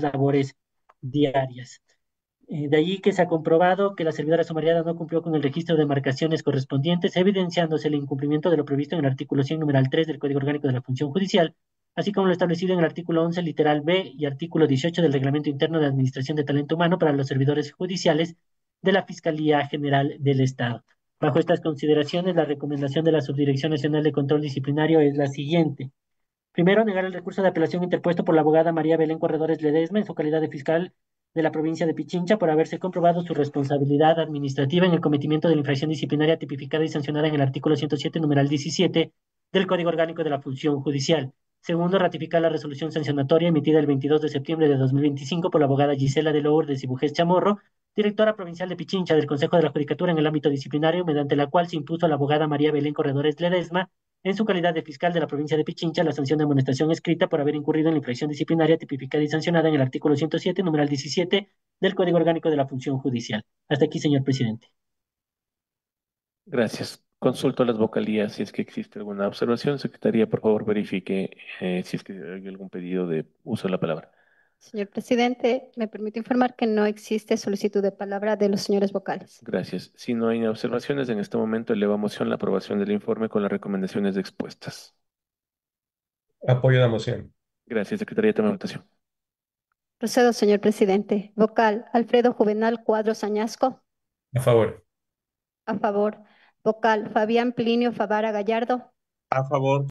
labores diarias. De allí que se ha comprobado que la servidora sumariada no cumplió con el registro de marcaciones correspondientes, evidenciándose el incumplimiento de lo previsto en el artículo 100, numeral 3 del Código Orgánico de la Función Judicial, así como lo establecido en el artículo 11, literal B, y artículo 18 del Reglamento Interno de Administración de Talento Humano para los servidores judiciales de la Fiscalía General del Estado. Bajo estas consideraciones, la recomendación de la Subdirección Nacional de Control Disciplinario es la siguiente. Primero, negar el recurso de apelación interpuesto por la abogada María Belén Corredores Ledesma en su calidad de fiscal de la provincia de Pichincha por haberse comprobado su responsabilidad administrativa en el cometimiento de la infracción disciplinaria tipificada y sancionada en el artículo 107, numeral 17 del Código Orgánico de la Función Judicial. Segundo, ratificar la resolución sancionatoria emitida el 22 de septiembre de 2025 por la abogada Gisela de Lourdes y Bujés Chamorro, directora provincial de Pichincha del Consejo de la Judicatura en el ámbito disciplinario, mediante la cual se impuso a la abogada María Belén Corredores Ledesma en su calidad de fiscal de la provincia de Pichincha, la sanción de amonestación escrita por haber incurrido en la infracción disciplinaria tipificada y sancionada en el artículo 107, numeral 17 del Código Orgánico de la Función Judicial. Hasta aquí, señor presidente. Gracias. Consulto a las vocalías si es que existe alguna observación. Secretaría, por favor, verifique si es que hay algún pedido de uso de la palabra. Señor presidente, me permite informar que no existe solicitud de palabra de los señores vocales. Gracias. Si no hay observaciones, en este momento elevo a moción la aprobación del informe con las recomendaciones expuestas. Apoyo la moción. Gracias, Secretaría. Toma votación. Procedo, señor presidente. Vocal, Alfredo Juvenal Cuadros Añasco. A favor. A favor. Vocal, Fabián Plinio Favara Gallardo. A favor.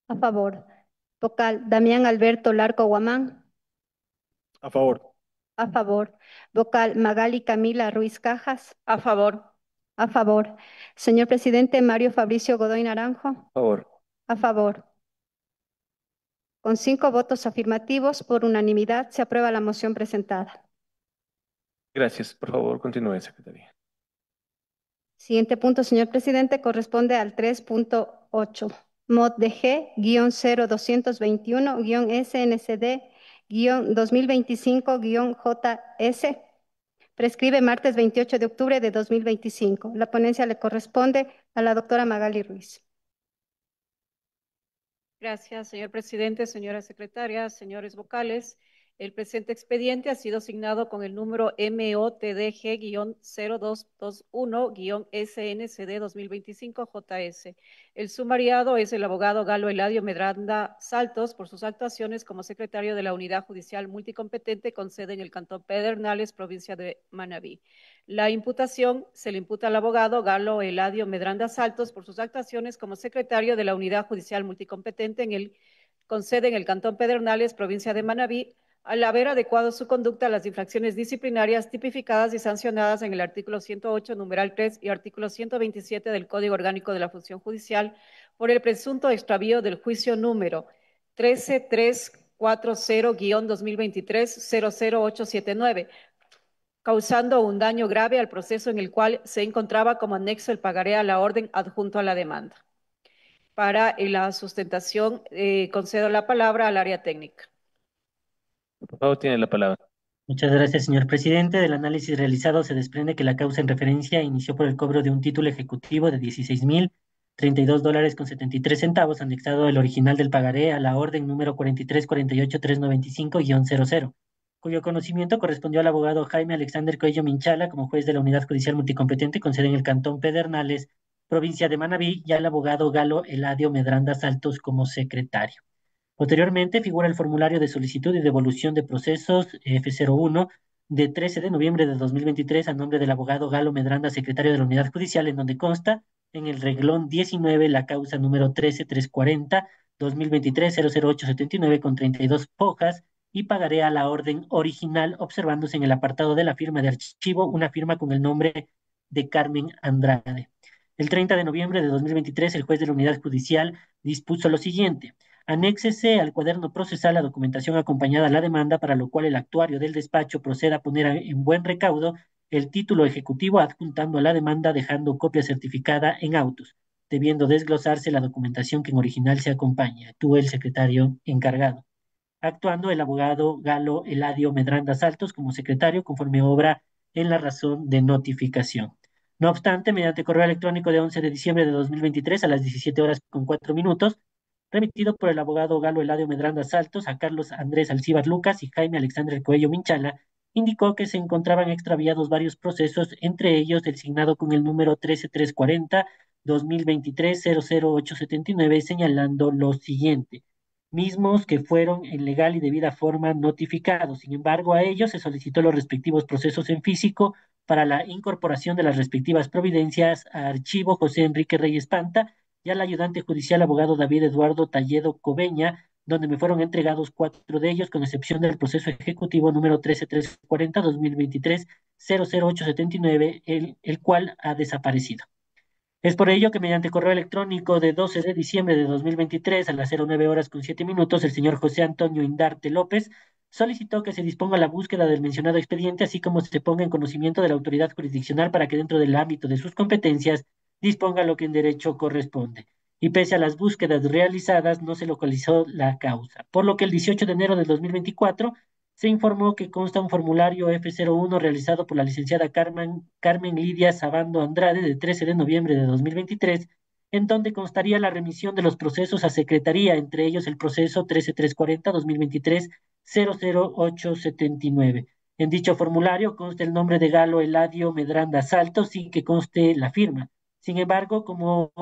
A favor. Vocal, Damián Alberto Larco Guamán. A favor. A favor. Vocal, Magali Camila Ruiz Cajas. A favor. A favor. Señor presidente, Mario Fabricio Godoy Naranjo. A favor. A favor. Con 5 votos afirmativos, por unanimidad, se aprueba la moción presentada. Gracias. Por favor, continúe, Secretaría. Siguiente punto, señor presidente, corresponde al 3.8. Mod de G-0-221-SNCD-2025-JS. Prescribe martes 28 de octubre de 2025. La ponencia le corresponde a la doctora Magali Ruiz. Gracias, señor presidente, señora secretaria, señores vocales. El presente expediente ha sido asignado con el número MOTDG-0221-SNCD 2025-JS. El sumariado es el abogado Galo Eladio Medranda Saltos por sus actuaciones como secretario de la Unidad Judicial Multicompetente con sede en el Cantón Pedernales, provincia de Manabí. La imputación se le imputa al abogado Galo Eladio Medranda Saltos por sus actuaciones como secretario de la Unidad Judicial Multicompetente con sede en el Cantón Pedernales, provincia de Manabí, al haber adecuado su conducta a las infracciones disciplinarias tipificadas y sancionadas en el artículo 108, numeral 3 y artículo 127 del Código Orgánico de la Función Judicial por el presunto extravío del juicio número 13340-2023-00879, causando un daño grave al proceso en el cual se encontraba como anexo el pagaré a la orden adjunto a la demanda. Para la sustentación, concedo la palabra al área técnica. Por favor, tiene la palabra. Muchas gracias, señor presidente. Del análisis realizado se desprende que la causa en referencia inició por el cobro de un título ejecutivo de $16,032,73, anexado el original del pagaré a la orden número 43-48-395-00, cuyo conocimiento correspondió al abogado Jaime Alexander Coello Minchala como juez de la Unidad Judicial Multicompetente con sede en el Cantón Pedernales, provincia de Manabí, y al abogado Galo Eladio Medranda Saltos como secretario. Posteriormente figura el formulario de solicitud y devolución de procesos F01 de 13 de noviembre de 2023 a nombre del abogado Galo Medranda, secretario de la Unidad Judicial, en donde consta en el reglón 19 la causa número 13340 2023 00879 con 32 hojas y pagaré a la orden original, observándose en el apartado de la firma de archivo una firma con el nombre de Carmen Andrade. El 30 de noviembre de 2023 el juez de la Unidad Judicial dispuso lo siguiente: anéxese al cuaderno procesal la documentación acompañada a la demanda, para lo cual el actuario del despacho proceda a poner en buen recaudo el título ejecutivo adjuntando a la demanda, dejando copia certificada en autos, debiendo desglosarse la documentación que en original se acompaña. Tú, el secretario encargado. Actuando el abogado Galo Eladio Medranda Saltos como secretario, conforme obra en la razón de notificación. No obstante, mediante correo electrónico de 11 de diciembre de 2023 a las 17 horas con 4 minutos, remitido por el abogado Galo Eladio Medranda Saltos a Carlos Andrés Alcíbar Lucas y Jaime Alexandre Coello Minchala, indicó que se encontraban extraviados varios procesos, entre ellos el signado con el número 13340 2023 00879, señalando lo siguiente: mismos que fueron en legal y debida forma notificados. Sin embargo, a ellos se solicitó los respectivos procesos en físico para la incorporación de las respectivas providencias a archivo José Enrique Reyes Panta y al ayudante judicial abogado David Eduardo Talledo Cobeña, donde me fueron entregados 4 de ellos, con excepción del proceso ejecutivo número 13340 2023 00879, el cual ha desaparecido. Es por ello que mediante correo electrónico de 12 de diciembre de 2023 a las 09 horas con 7 minutos, el señor José Antonio Indarte López solicitó que se disponga la búsqueda del mencionado expediente, así como se ponga en conocimiento de la autoridad jurisdiccional para que dentro del ámbito de sus competencias disponga lo que en derecho corresponde. Y pese a las búsquedas realizadas, no se localizó la causa, por lo que el 18 de enero de 2024 se informó que consta un formulario F01 realizado por la licenciada Carmen Lidia Sabando Andrade de 13 de noviembre de 2023, en donde constaría la remisión de los procesos a Secretaría, entre ellos el proceso 13340 2023 00879. En dicho formulario consta el nombre de Galo Eladio Medranda Salto sin que conste la firma. Sin embargo, como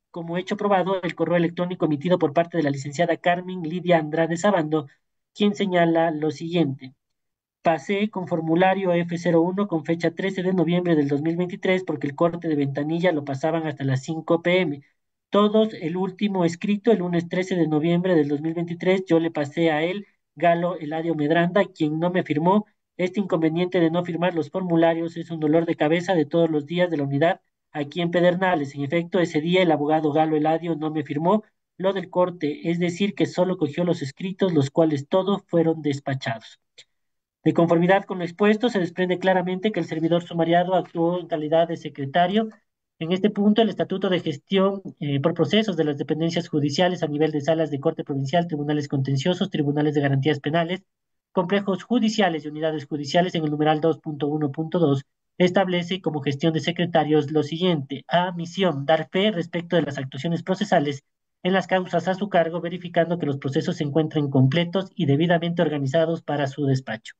como hecho probado, el correo electrónico emitido por parte de la licenciada Carmen Lidia Andrade Sabando, quien señala lo siguiente: pasé con formulario F01 con fecha 13 de noviembre del 2023 porque el corte de ventanilla lo pasaban hasta las 5 p.m. Todos, el último escrito el lunes 13 de noviembre del 2023, yo le pasé a él, Galo Eladio Medranda, quien no me firmó. Este inconveniente de no firmar los formularios es un dolor de cabeza de todos los días de la unidad aquí en Pedernales. En efecto, ese día el abogado Galo Eladio no me firmó lo del corte, es decir, que solo cogió los escritos, los cuales todos fueron despachados. De conformidad con lo expuesto, se desprende claramente que el servidor sumariado actuó en calidad de secretario. En este punto, el Estatuto de Gestión por Procesos de las Dependencias Judiciales a nivel de salas de corte provincial, tribunales contenciosos, tribunales de garantías penales, complejos judiciales y unidades judiciales, en el numeral 2.1.2, establece como gestión de secretarios lo siguiente: a. Misión: dar fe respecto de las actuaciones procesales en las causas a su cargo, verificando que los procesos se encuentren completos y debidamente organizados para su despacho.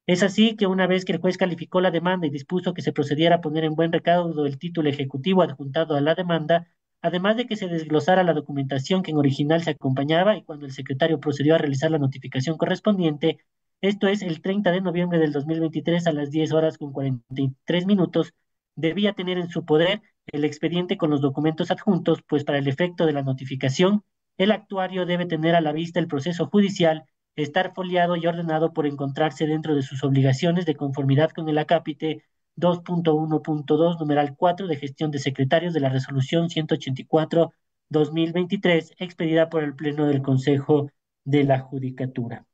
Es así que una vez que el juez calificó la demanda y dispuso que se procediera a poner en buen recaudo el título ejecutivo adjuntado a la demanda, además de que se desglosara la documentación que en original se acompañaba, y cuando el secretario procedió a realizar la notificación correspondiente, esto es el 30 de noviembre del 2023 a las 10 horas con 43 minutos, debía tener en su poder el expediente con los documentos adjuntos, pues para el efecto de la notificación, el actuario debe tener a la vista el proceso judicial, estar foliado y ordenado por encontrarse dentro de sus obligaciones de conformidad con el acápite 2.1.2, numeral 4 de gestión de secretarios de la resolución 184/2023, expedida por el Pleno del Consejo de la Judicatura,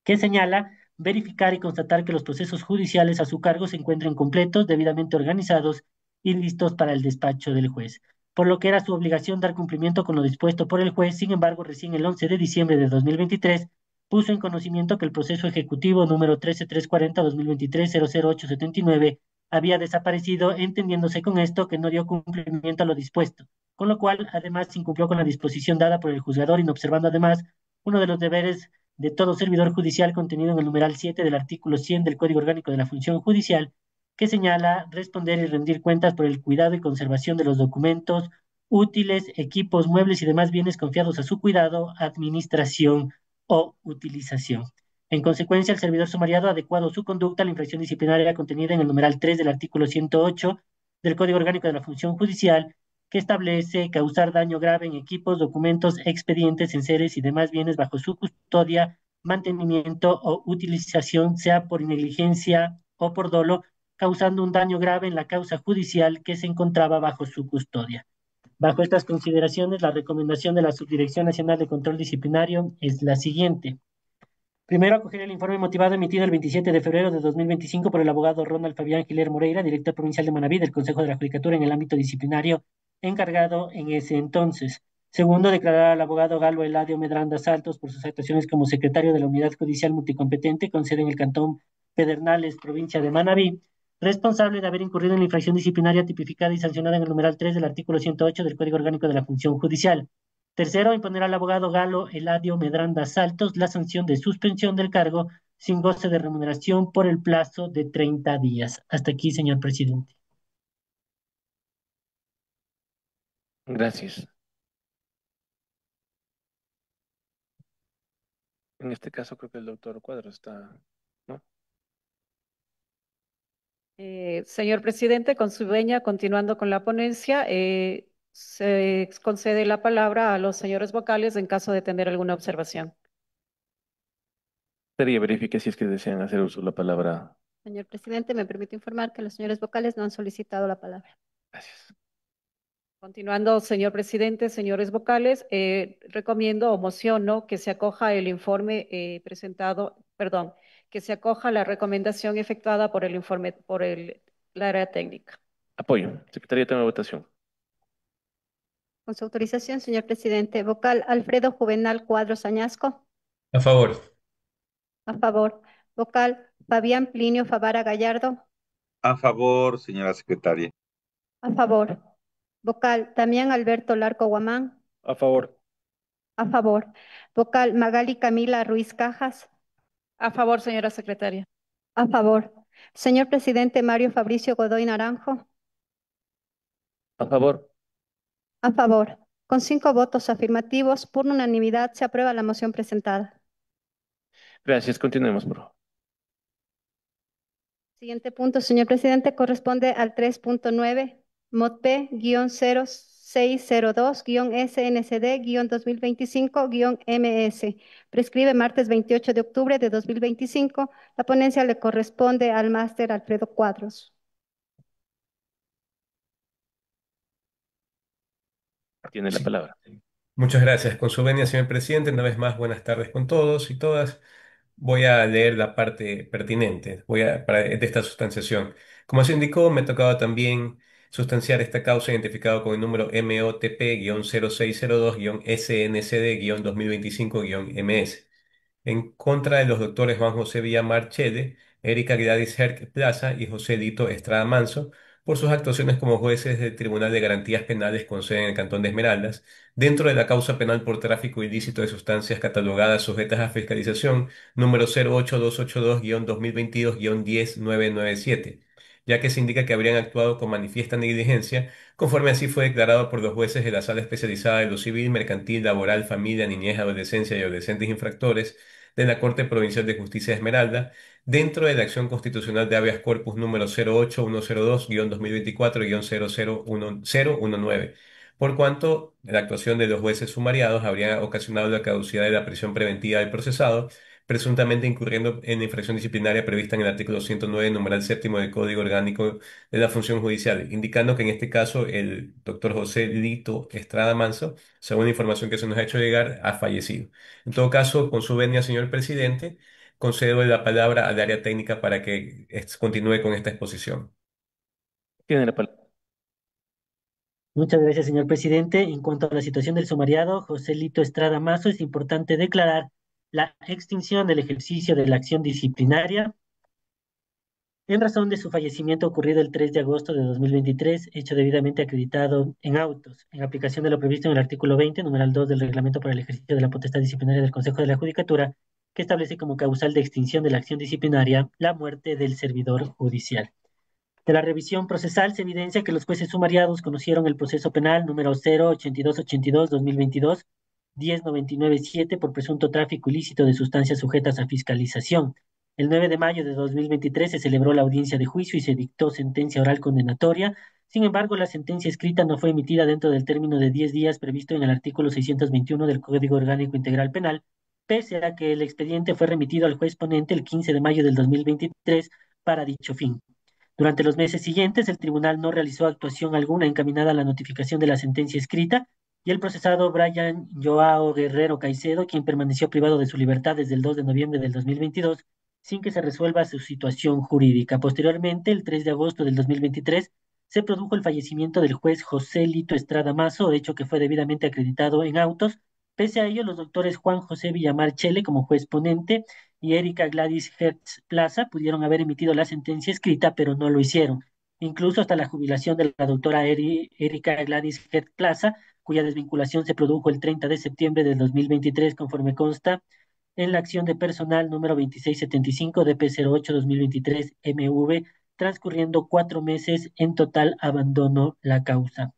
que señala verificar y constatar que los procesos judiciales a su cargo se encuentren completos, debidamente organizados y listos para el despacho del juez, por lo que era su obligación dar cumplimiento con lo dispuesto por el juez. Sin embargo, recién el 11 de diciembre de 2023 puso en conocimiento que el proceso ejecutivo número 13340-2023-00879 había desaparecido, entendiéndose con esto que no dio cumplimiento a lo dispuesto, con lo cual además incumplió con la disposición dada por el juzgador, inobservando además uno de los deberes de todo servidor judicial contenido en el numeral 7 del artículo 100 del Código Orgánico de la Función Judicial, que señala responder y rendir cuentas por el cuidado y conservación de los documentos, útiles, equipos, muebles y demás bienes confiados a su cuidado, administración o utilización. En consecuencia, el servidor sumariado ha adecuado su conducta a la infracción disciplinaria contenida en el numeral 3 del artículo 108 del Código Orgánico de la Función Judicial, que establece causar daño grave en equipos, documentos, expedientes, enseres y demás bienes bajo su custodia, mantenimiento o utilización, sea por negligencia o por dolo, causando un daño grave en la causa judicial que se encontraba bajo su custodia. Bajo estas consideraciones, la recomendación de la Subdirección Nacional de Control Disciplinario es la siguiente. Primero, acoger el informe motivado emitido el 27 de febrero de 2025 por el abogado Ronald Fabián Giler Moreira, director provincial de Manabí del Consejo de la Judicatura en el ámbito disciplinario encargado en ese entonces. Segundo, declarar al abogado Galo Eladio Medranda Saltos por sus actuaciones como secretario de la Unidad Judicial Multicompetente con sede en el Cantón Pedernales, provincia de Manabí, responsable de haber incurrido en la infracción disciplinaria tipificada y sancionada en el numeral 3 del artículo 108 del Código Orgánico de la Función Judicial. Tercero, imponer al abogado Galo Eladio Medranda Saltos la sanción de suspensión del cargo sin goce de remuneración por el plazo de 30 días. Hasta aquí, señor presidente. Gracias. En este caso creo que el doctor Cuadro está, ¿no? Señor presidente, con su venia, continuando con la ponencia, se concede la palabra a los señores vocales en caso de tener alguna observación. Sería verifique si es que desean hacer uso de la palabra. Señor presidente, me permite informar que los señores vocales no han solicitado la palabra. Gracias. Continuando, señor presidente, señores vocales, recomiendo o mociono que se acoja el informe que se acoja la recomendación efectuada por el informe, la área técnica. Apoyo. Secretaría, tema de votación. Con su autorización, señor presidente, vocal Alfredo Juvenal Cuadros Añasco. A favor. A favor. Vocal Fabián Plinio Favara Gallardo. A favor, señora secretaria. A favor. Vocal Damián Alberto Larco Guamán. A favor. A favor. Vocal Magali Camila Ruiz Cajas. A favor, señora secretaria. A favor. Señor presidente Mario Fabricio Godoy Naranjo. A favor. A favor. Con 5 votos afirmativos, por unanimidad, se aprueba la moción presentada. Gracias. Continuemos, por favor. Siguiente punto, señor presidente, corresponde al 3.9, mod P-0602-SNCD-2025-MS. Prescribe martes 28 de octubre de 2025. La ponencia le corresponde al máster Alfredo Cuadros. Tiene la Sí. palabra. Muchas gracias. Con su venia, señor presidente, una vez más, buenas tardes con todos y todas. Voy a leer la parte pertinente de esta sustanciación. Como se indicó, me ha tocado también sustanciar esta causa identificada con el número MOTP-0602-SNCD-2025-MS en contra de los doctores Juan José Villamar Chede, Erika Gladys Herc Plaza y José Dito Estrada Manso por sus actuaciones como jueces del Tribunal de Garantías Penales con sede en el Cantón de Esmeraldas, dentro de la causa penal por tráfico ilícito de sustancias catalogadas sujetas a fiscalización número 08282-2022-10997, ya que se indica que habrían actuado con manifiesta negligencia, conforme así fue declarado por los jueces de la Sala Especializada de lo Civil, Mercantil, Laboral, Familia, Niñez, Adolescencia y Adolescentes Infractores de la Corte Provincial de Justicia de Esmeralda, dentro de la acción constitucional de habeas corpus número 08102-2024-0011019, por cuanto la actuación de los jueces sumariados habría ocasionado la caducidad de la prisión preventiva del procesado, presuntamente incurriendo en la infracción disciplinaria prevista en el artículo 109, numeral séptimo del Código Orgánico de la Función Judicial, indicando que en este caso el doctor José Lito Estrada Manso, según la información que se nos ha hecho llegar, ha fallecido. En todo caso, con su venia, señor presidente, concedo la palabra al área técnica para que continúe con esta exposición. Tiene la palabra. Muchas gracias, señor presidente. En cuanto a la situación del sumariado, José Lito Estrada Mazo, es importante declarar la extinción del ejercicio de la acción disciplinaria en razón de su fallecimiento ocurrido el 3 de agosto de 2023, hecho debidamente acreditado en autos, en aplicación de lo previsto en el artículo 20, numeral 2 del Reglamento para el ejercicio de la potestad disciplinaria del Consejo de la Judicatura, que establece como causal de extinción de la acción disciplinaria la muerte del servidor judicial. De la revisión procesal se evidencia que los jueces sumariados conocieron el proceso penal número 08282-2022, 10997 por presunto tráfico ilícito de sustancias sujetas a fiscalización. El 9 de mayo de 2023 se celebró la audiencia de juicio y se dictó sentencia oral condenatoria. Sin embargo, la sentencia escrita no fue emitida dentro del término de 10 días previsto en el artículo 621 del Código Orgánico Integral Penal, pese a que el expediente fue remitido al juez ponente el 15 de mayo del 2023 para dicho fin. Durante los meses siguientes, el tribunal no realizó actuación alguna encaminada a la notificación de la sentencia escrita y el procesado Brian Joao Guerrero Caicedo, quien permaneció privado de su libertad desde el 2 de noviembre del 2022, sin que se resuelva su situación jurídica. Posteriormente, el 3 de agosto del 2023, se produjo el fallecimiento del juez José Lito Estrada Mazo, hecho que fue debidamente acreditado en autos. Pese a ello, los doctores Juan José Villamar Chele como juez ponente y Erika Gladys Hertz Plaza pudieron haber emitido la sentencia escrita, pero no lo hicieron. Incluso hasta la jubilación de la doctora Erika Gladys Hertz Plaza, cuya desvinculación se produjo el 30 de septiembre del 2023, conforme consta en la acción de personal número 2675 DP08-2023 MV, transcurriendo 4 meses en total abandonó la causa.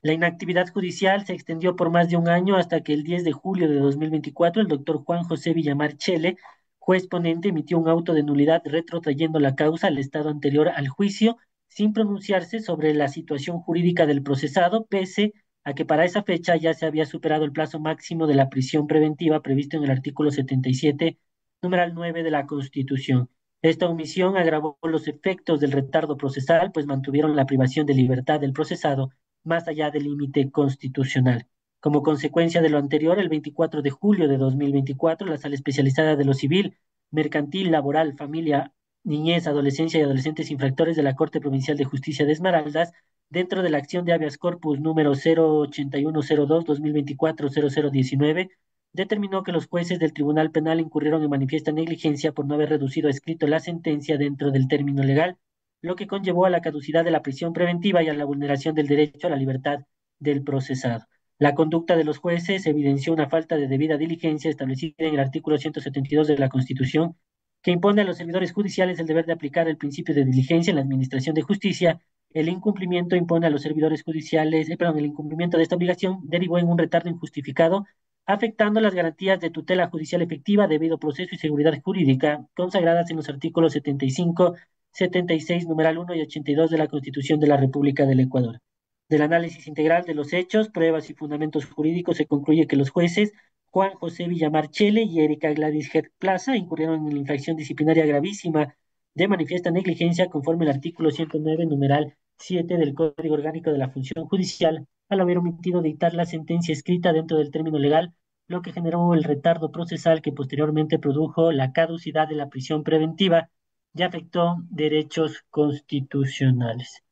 La inactividad judicial se extendió por más de un año hasta que el 10 de julio de 2024 el doctor Juan José Villamar Chele, juez ponente, emitió un auto de nulidad retrotrayendo la causa al estado anterior al juicio, sin pronunciarse sobre la situación jurídica del procesado, pese a que para esa fecha ya se había superado el plazo máximo de la prisión preventiva previsto en el artículo 77, numeral 9 de la Constitución. Esta omisión agravó los efectos del retardo procesal, pues mantuvieron la privación de libertad del procesado más allá del límite constitucional. Como consecuencia de lo anterior, el 24 de julio de 2024, la Sala Especializada de lo Civil, Mercantil, Laboral, Familia, Niñez, Adolescencia y Adolescentes Infractores de la Corte Provincial de Justicia de Esmeraldas, dentro de la acción de habeas corpus número 08102-2024-0019, determinó que los jueces del Tribunal Penal incurrieron en manifiesta negligencia por no haber reducido a escrito la sentencia dentro del término legal, lo que conllevó a la caducidad de la prisión preventiva y a la vulneración del derecho a la libertad del procesado. La conducta de los jueces evidenció una falta de debida diligencia establecida en el artículo 172 de la Constitución, que impone a los servidores judiciales el deber de aplicar el principio de diligencia en la administración de justicia. El incumplimiento impone a los servidores judiciales, el incumplimiento de esta obligación derivó en un retardo injustificado, afectando las garantías de tutela judicial efectiva, debido proceso y seguridad jurídica consagradas en los artículos 75, 76, numeral 1 y 82 de la Constitución de la República del Ecuador. Del análisis integral de los hechos, pruebas y fundamentos jurídicos, se concluye que los jueces Juan José Villamar Chele y Erika Gladys Hertz Plaza incurrieron en la infracción disciplinaria gravísima de manifiesta negligencia conforme al artículo 109, numeral 7 del Código Orgánico de la Función Judicial, al haber omitido dictar la sentencia escrita dentro del término legal, lo que generó el retardo procesal que posteriormente produjo la caducidad de la prisión preventiva y afectó derechos constitucionales.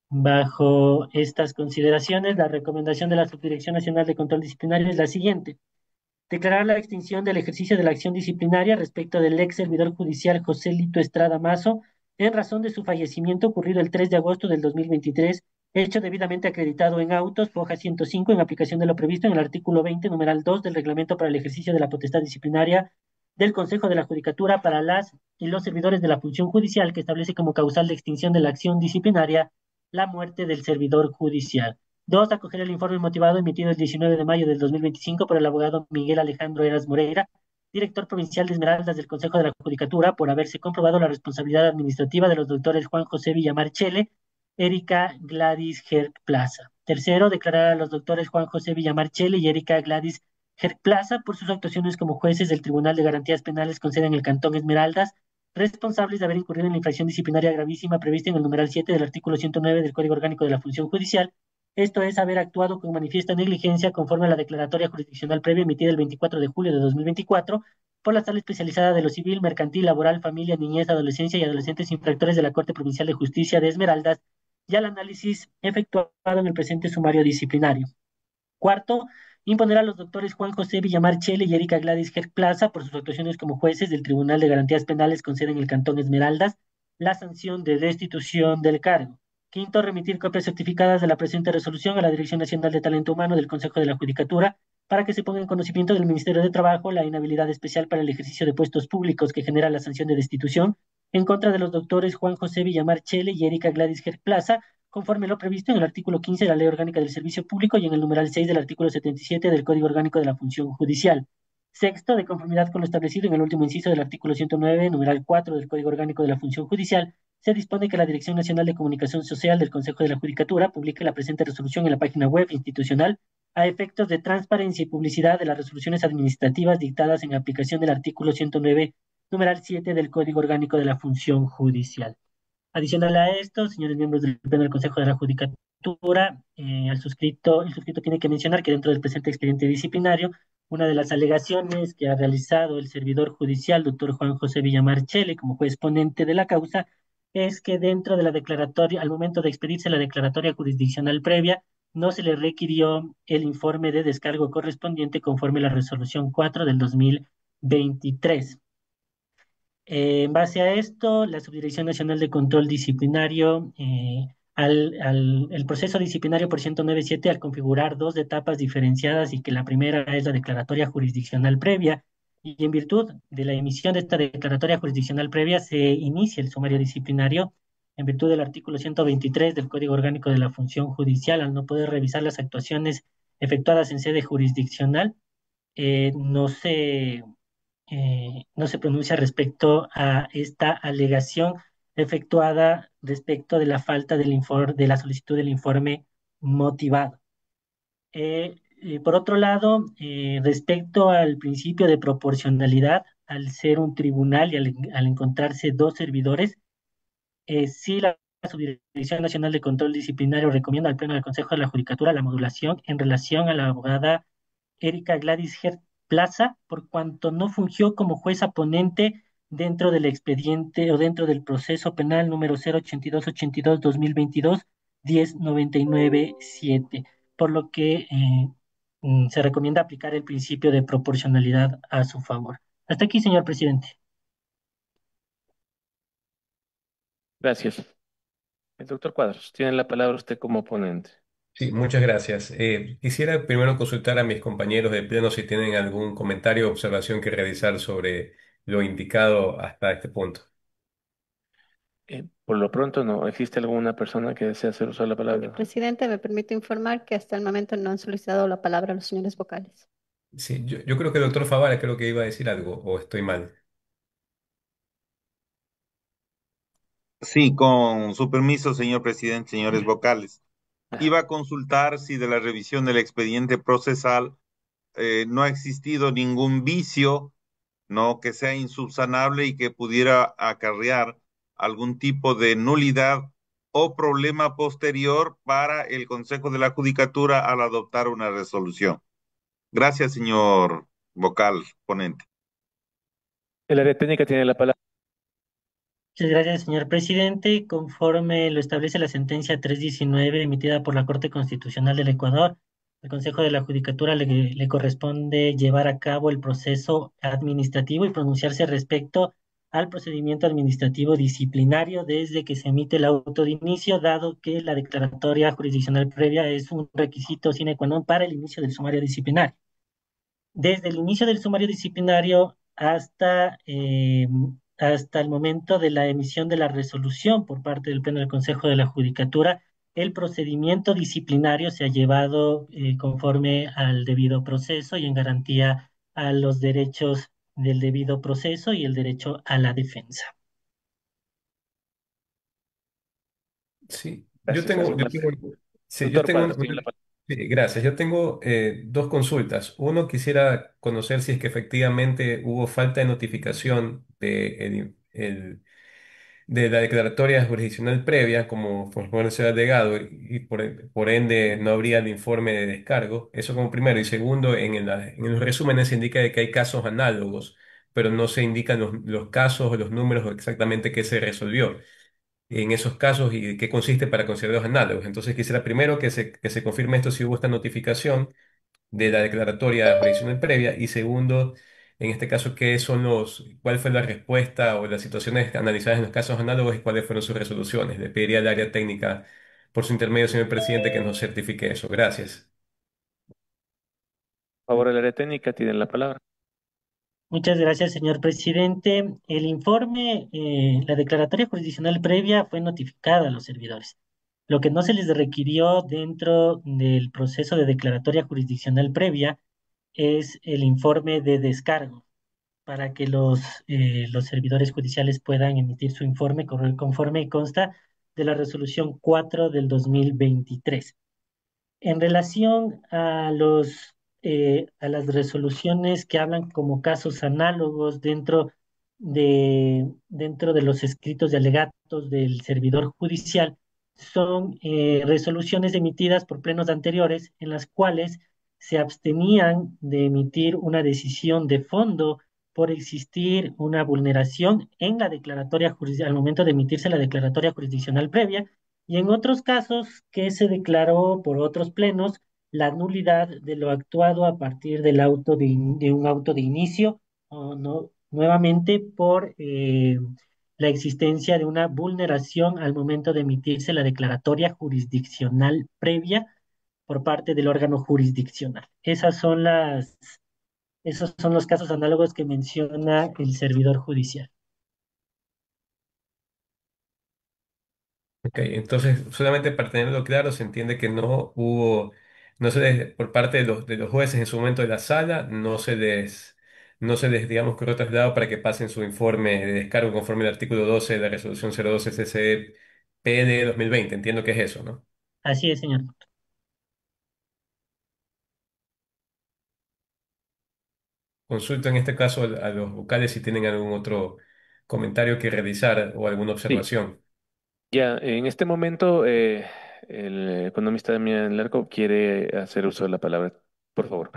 Bajo estas consideraciones, la recomendación de la Subdirección Nacional de Control Disciplinario es la siguiente: declarar la extinción del ejercicio de la acción disciplinaria respecto del ex servidor judicial José Lito Estrada Mazo en razón de su fallecimiento ocurrido el 3 de agosto del 2023, hecho debidamente acreditado en autos, foja 105, en aplicación de lo previsto en el artículo 20, numeral 2 del Reglamento para el ejercicio de la potestad disciplinaria del Consejo de la Judicatura para las y los servidores de la función judicial, que establece como causal de extinción de la acción disciplinaria la muerte del servidor judicial. 2. Acoger el informe motivado emitido el 19 de mayo del 2025 por el abogado Miguel Alejandro Eras Moreira, director provincial de Esmeraldas del Consejo de la Judicatura, por haberse comprobado la responsabilidad administrativa de los doctores Juan José Villamar Chele, Erika Gladys Hertz Plaza. 3. Declarar a los doctores Juan José Villamar Chele y Erika Gladys Hertz Plaza por sus actuaciones como jueces del Tribunal de Garantías Penales con sede en el Cantón Esmeraldas, responsables de haber incurrido en la infracción disciplinaria gravísima prevista en el numeral 7 del artículo 109 del Código Orgánico de la Función Judicial, esto es, haber actuado con manifiesta negligencia conforme a la declaratoria jurisdiccional previa emitida el 24 de julio de 2024 por la Sala Especializada de lo Civil, Mercantil, Laboral, Familia, Niñez, Adolescencia y Adolescentes Infractores de la Corte Provincial de Justicia de Esmeraldas y al análisis efectuado en el presente sumario disciplinario. Cuarto, imponer a los doctores Juan José Villamar Chele y Erika Gladys Ger Plaza por sus actuaciones como jueces del Tribunal de Garantías Penales con sede en el Cantón Esmeraldas la sanción de destitución del cargo. Quinto, remitir copias certificadas de la presente resolución a la Dirección Nacional de Talento Humano del Consejo de la Judicatura para que se ponga en conocimiento del Ministerio de Trabajo la inhabilidad especial para el ejercicio de puestos públicos que genera la sanción de destitución en contra de los doctores Juan José Villamar Chele y Erika Gladys Ger Plaza, conforme lo previsto en el artículo 15 de la Ley Orgánica del Servicio Público y en el numeral 6 del artículo 77 del Código Orgánico de la Función Judicial. Sexto, de conformidad con lo establecido en el último inciso del artículo 109, numeral 4 del Código Orgánico de la Función Judicial, se dispone que la Dirección Nacional de Comunicación Social del Consejo de la Judicatura publique la presente resolución en la página web institucional a efectos de transparencia y publicidad de las resoluciones administrativas dictadas en aplicación del artículo 109, numeral 7 del Código Orgánico de la Función Judicial. Adicional a esto, señores miembros del Pleno del Consejo de la Judicatura, el suscrito tiene que mencionar que dentro del presente expediente disciplinario, una de las alegaciones que ha realizado el servidor judicial, doctor Juan José Villamar Chele, como juez ponente de la causa, es que dentro de la declaratoria, al momento de expedirse la declaratoria jurisdiccional previa, no se le requirió el informe de descargo correspondiente conforme a la resolución 4 del 2023. En base a esto, la Subdirección Nacional de Control Disciplinario, el proceso disciplinario por 109.7, al configurar dos etapas diferenciadas y que la primera es la declaratoria jurisdiccional previa, y en virtud de la emisión de esta declaratoria jurisdiccional previa, se inicia el sumario disciplinario en virtud del artículo 123 del Código Orgánico de la Función Judicial, al no poder revisar las actuaciones efectuadas en sede jurisdiccional, eh, no se no se pronuncia respecto a esta alegación efectuada respecto de la falta del informe, de la solicitud del informe motivado. Por otro lado, respecto al principio de proporcionalidad, al ser un tribunal y al encontrarse dos servidores, sí la Subdirección Nacional de Control Disciplinario recomienda al Pleno del Consejo de la Judicatura la modulación en relación a la abogada Erika Gladys Gert Plaza, por cuanto no fungió como jueza ponente dentro del expediente o dentro del proceso penal número 08282-2022, 1099-7, por lo que se recomienda aplicar el principio de proporcionalidad a su favor. Hasta aquí, señor presidente. Gracias. El doctor Cuadros, tiene la palabra usted como ponente. Sí, muchas gracias. Quisiera primero consultar a mis compañeros de pleno si tienen algún comentario o observación que realizar sobre lo indicado hasta este punto. Por lo pronto, ¿no existe alguna persona que desea hacer uso de la palabra? Presidente, me permito informar que hasta el momento no han solicitado la palabra los señores vocales. Sí, yo creo que el doctor Favara creo que iba a decir algo, o estoy mal. Sí, con su permiso, señor presidente, señores vocales. Iba a consultar si de la revisión del expediente procesal no ha existido ningún vicio, no que sea insubsanable y que pudiera acarrear algún tipo de nulidad o problema posterior para el Consejo de la Judicatura al adoptar una resolución. Gracias, señor vocal ponente. El área técnica tiene la palabra. Muchas gracias, señor presidente. Conforme lo establece la sentencia 319 emitida por la Corte Constitucional del Ecuador, el Consejo de la Judicatura le corresponde llevar a cabo el proceso administrativo y pronunciarse respecto al procedimiento administrativo disciplinario desde que se emite el auto de inicio, dado que la declaratoria jurisdiccional previa es un requisito sine qua non para el inicio del sumario disciplinario. Desde el inicio del sumario disciplinario hasta el momento de la emisión de la resolución por parte del Pleno del Consejo de la Judicatura, el procedimiento disciplinario se ha llevado conforme al debido proceso y en garantía a los derechos del debido proceso y el derecho a la defensa. Sí, Gracias, sí, yo doctor tengo Cuadros, tiene la palabra. sí, gracias. Yo tengo dos consultas. Uno, quisiera conocer si es que efectivamente hubo falta de notificación de la declaratoria jurisdiccional previa, como por ser alegado, y por ende no habría el informe de descargo. Eso como primero. Y segundo, en los resúmenes se indica de que hay casos análogos, pero no se indican los casos o los números o exactamente qué se resolvió en esos casos y qué consiste para considerarlos análogos. Entonces quisiera primero que se confirme esto si hubo esta notificación de la declaratoria jurisdiccional previa y segundo, en este caso, cuál fue la respuesta o las situaciones analizadas en los casos análogos y cuáles fueron sus resoluciones. Le pediría al área técnica, por su intermedio, señor presidente, que nos certifique eso. Gracias. Por favor, el área técnica tiene la palabra. Muchas gracias, señor presidente. El informe, la declaratoria jurisdiccional previa fue notificada a los servidores. Lo que no se les requirió dentro del proceso de declaratoria jurisdiccional previa es el informe de descargo para que los servidores judiciales puedan emitir su informe conforme y consta de la resolución 4 del 2023. En relación a las resoluciones que hablan como casos análogos dentro de los escritos de alegatos del servidor judicial, son resoluciones emitidas por plenos anteriores en las cuales se abstenían de emitir una decisión de fondo por existir una vulneración en la declaratoria al momento de emitirse la declaratoria jurisdiccional previa y en otros casos que se declaró por otros plenos la nulidad de lo actuado a partir de un auto de inicio, o no, nuevamente por la existencia de una vulneración al momento de emitirse la declaratoria jurisdiccional previa por parte del órgano jurisdiccional. Esos son los casos análogos que menciona el servidor judicial. Ok, entonces, solamente para tenerlo claro, se entiende que por parte de los jueces en su momento de la sala, no se les, digamos, corrió traslado para que pasen su informe de descargo conforme al artículo 12 de la resolución 02 SCP de 2020. Entiendo que es eso, ¿no? Así es, señor. Consulto en este caso a los vocales si tienen algún otro comentario que realizar o alguna Sí, observación. ya, en este momento el economista Damián Larco quiere hacer uso de la palabra. Por favor.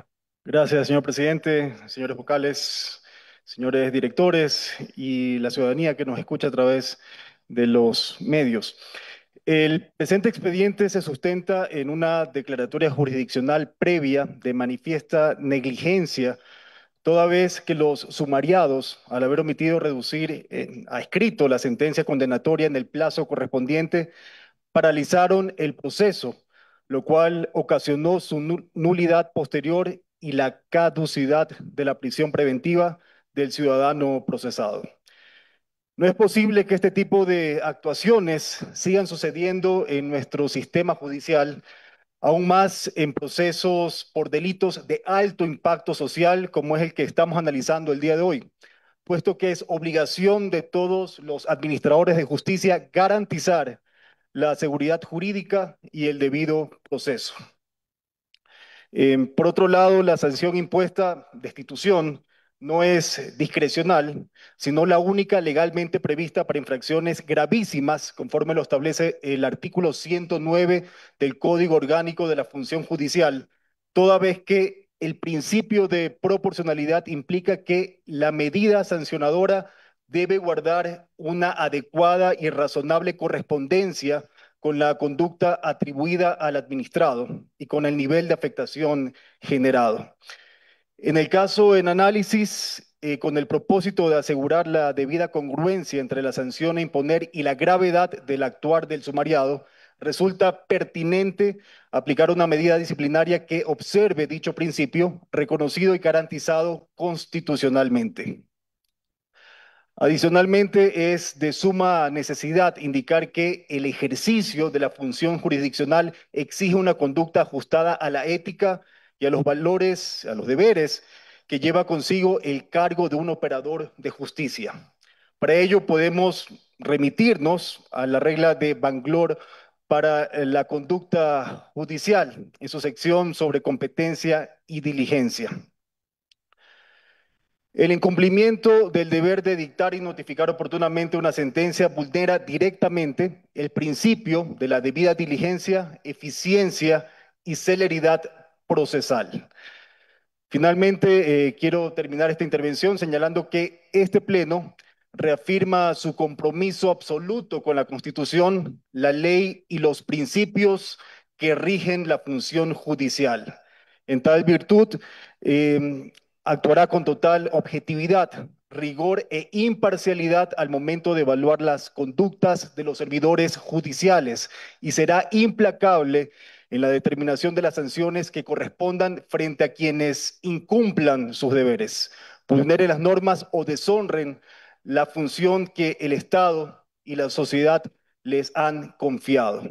Gracias, señor presidente, señores vocales, señores directores y la ciudadanía que nos escucha a través de los medios. El presente expediente se sustenta en una declaratoria jurisdiccional previa de manifiesta negligencia, toda vez que los sumariados, al haber omitido reducir a escrito la sentencia condenatoria en el plazo correspondiente, paralizaron el proceso, lo cual ocasionó su nulidad posterior y la caducidad de la prisión preventiva del ciudadano procesado. No es posible que este tipo de actuaciones sigan sucediendo en nuestro sistema judicial, aún más en procesos por delitos de alto impacto social, como es el que estamos analizando el día de hoy, puesto que es obligación de todos los administradores de justicia garantizar la seguridad jurídica y el debido proceso. Por otro lado, la sanción impuesta, destitución, no es discrecional, sino la única legalmente prevista para infracciones gravísimas, conforme lo establece el artículo 109 del Código Orgánico de la Función Judicial, toda vez que el principio de proporcionalidad implica que la medida sancionadora debe guardar una adecuada y razonable correspondencia con la conducta atribuida al administrado y con el nivel de afectación generado. En el caso en análisis, con el propósito de asegurar la debida congruencia entre la sanción a imponer y la gravedad del actuar del sumariado, resulta pertinente aplicar una medida disciplinaria que observe dicho principio, reconocido y garantizado constitucionalmente. Adicionalmente, es de suma necesidad indicar que el ejercicio de la función jurisdiccional exige una conducta ajustada a la ética y a los valores, a los deberes que lleva consigo el cargo de un operador de justicia. Para ello podemos remitirnos a la regla de Banglore para la conducta judicial en su sección sobre competencia y diligencia. El incumplimiento del deber de dictar y notificar oportunamente una sentencia vulnera directamente el principio de la debida diligencia, eficiencia y celeridad procesal. Finalmente, quiero terminar esta intervención señalando que este Pleno reafirma su compromiso absoluto con la Constitución, la ley y los principios que rigen la función judicial. En tal virtud, eh, actuará con total objetividad, rigor e imparcialidad al momento de evaluar las conductas de los servidores judiciales y será implacable en la determinación de las sanciones que correspondan frente a quienes incumplan sus deberes, vulneren las normas o deshonren la función que el Estado y la sociedad les han confiado.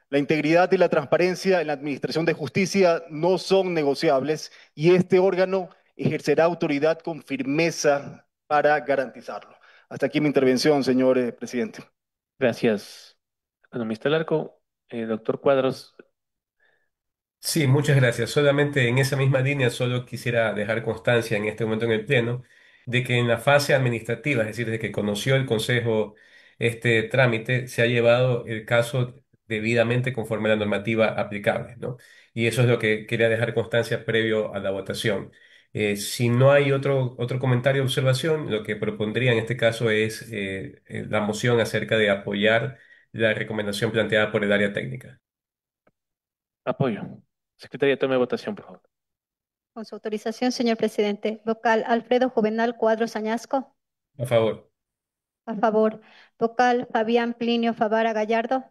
La integridad y la transparencia en la administración de justicia no son negociables y este órgano ejercerá autoridad con firmeza para garantizarlo. Hasta aquí mi intervención, señor presidente. Gracias, economista Larco. Doctor Cuadros, Sí, muchas gracias. Solamente en esa misma línea, solo quisiera dejar constancia en este momento en el Pleno de que en la fase administrativa, es decir, desde que conoció el Consejo este trámite, se ha llevado el caso debidamente conforme a la normativa aplicable, ¿no? Y eso es lo que quería dejar constancia previo a la votación. Si no hay otro comentario o observación, lo que propondría en este caso es la moción acerca de apoyar la recomendación planteada por el área técnica. apoyo. Secretaría, tome votación, por favor. Con su autorización, señor presidente. Vocal Alfredo Juvenal Cuadros Añasco. A favor. A favor. Vocal Fabián Plinio Favara Gallardo.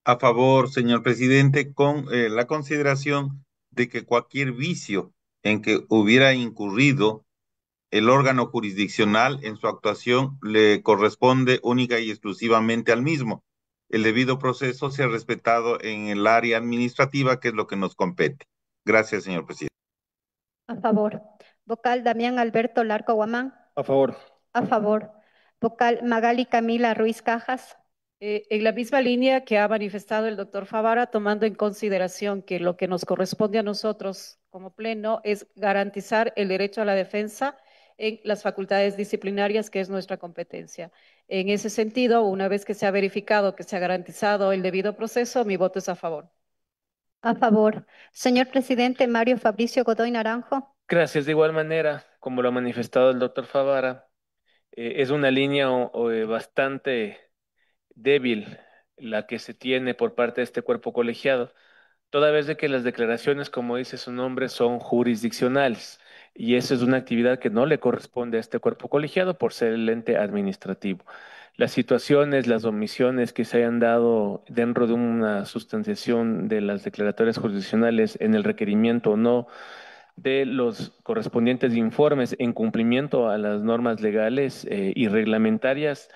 A favor, señor presidente, con la consideración de que cualquier vicio en que hubiera incurrido el órgano jurisdiccional en su actuación le corresponde única y exclusivamente al mismo. El debido proceso se ha respetado en el área administrativa, que es lo que nos compete. Gracias, señor presidente. A favor. Vocal Damián Alberto Larco Guamán. A favor. A favor. Vocal Magali Camila Ruiz Cajas. En la misma línea que ha manifestado el doctor Favara, tomando en consideración que lo que nos corresponde a nosotros como pleno es garantizar el derecho a la defensa en las facultades disciplinarias, que es nuestra competencia. En ese sentido, una vez que se ha verificado que se ha garantizado el debido proceso, mi voto es a favor. A favor. Señor presidente Mario Fabricio Godoy Naranjo. Gracias. De igual manera, como lo ha manifestado el doctor Favara, es una línea bastante débil la que se tiene por parte de este cuerpo colegiado, toda vez de que las declaraciones, como dice su nombre, son jurisdiccionales. Y eso es una actividad que no le corresponde a este cuerpo colegiado por ser el ente administrativo. Las situaciones, las omisiones que se hayan dado dentro de una sustanciación de las declaratorias jurisdiccionales en el requerimiento o no de los correspondientes informes en cumplimiento a las normas legales y reglamentarias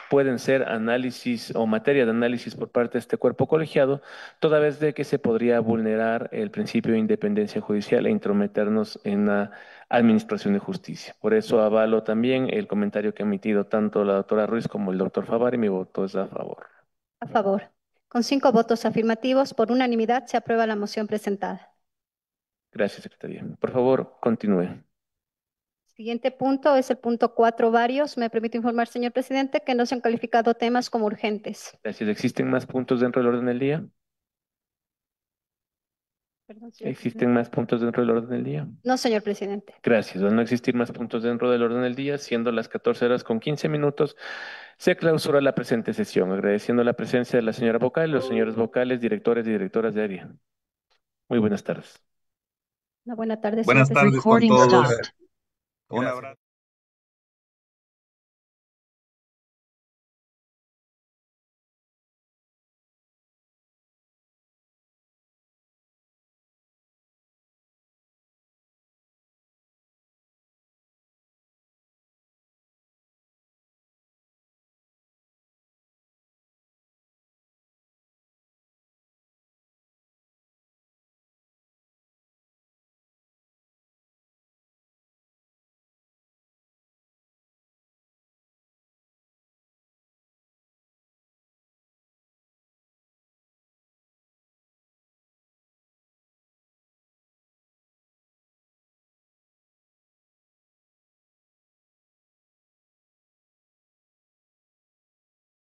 pueden ser análisis o materia de análisis por parte de este cuerpo colegiado, toda vez de que se podría vulnerar el principio de independencia judicial e intrometernos en la administración de justicia. Por eso avalo también el comentario que ha emitido tanto la doctora Ruiz como el doctor Favar y mi voto es a favor. A favor. Con 5 votos afirmativos, por unanimidad se aprueba la moción presentada. Gracias, Secretaría. Por favor, continúe. Siguiente punto es el punto 4, varios. Me permite informar, señor presidente, que no se han calificado temas como urgentes. Gracias. ¿Existen más puntos dentro del orden del día? Perdón, señor ¿Existen presidente. más puntos dentro del orden del día? No, señor presidente. Gracias. Al no existir más puntos dentro del orden del día, siendo las 14 horas con 15 minutos, se clausura la presente sesión, agradeciendo la presencia de la señora vocal y los señores vocales, directores y directoras de área. Muy buenas tardes. Una buena tarde, señor Buenas presidente. tardes con Recording todos. stopped. Un Gracias. abrazo.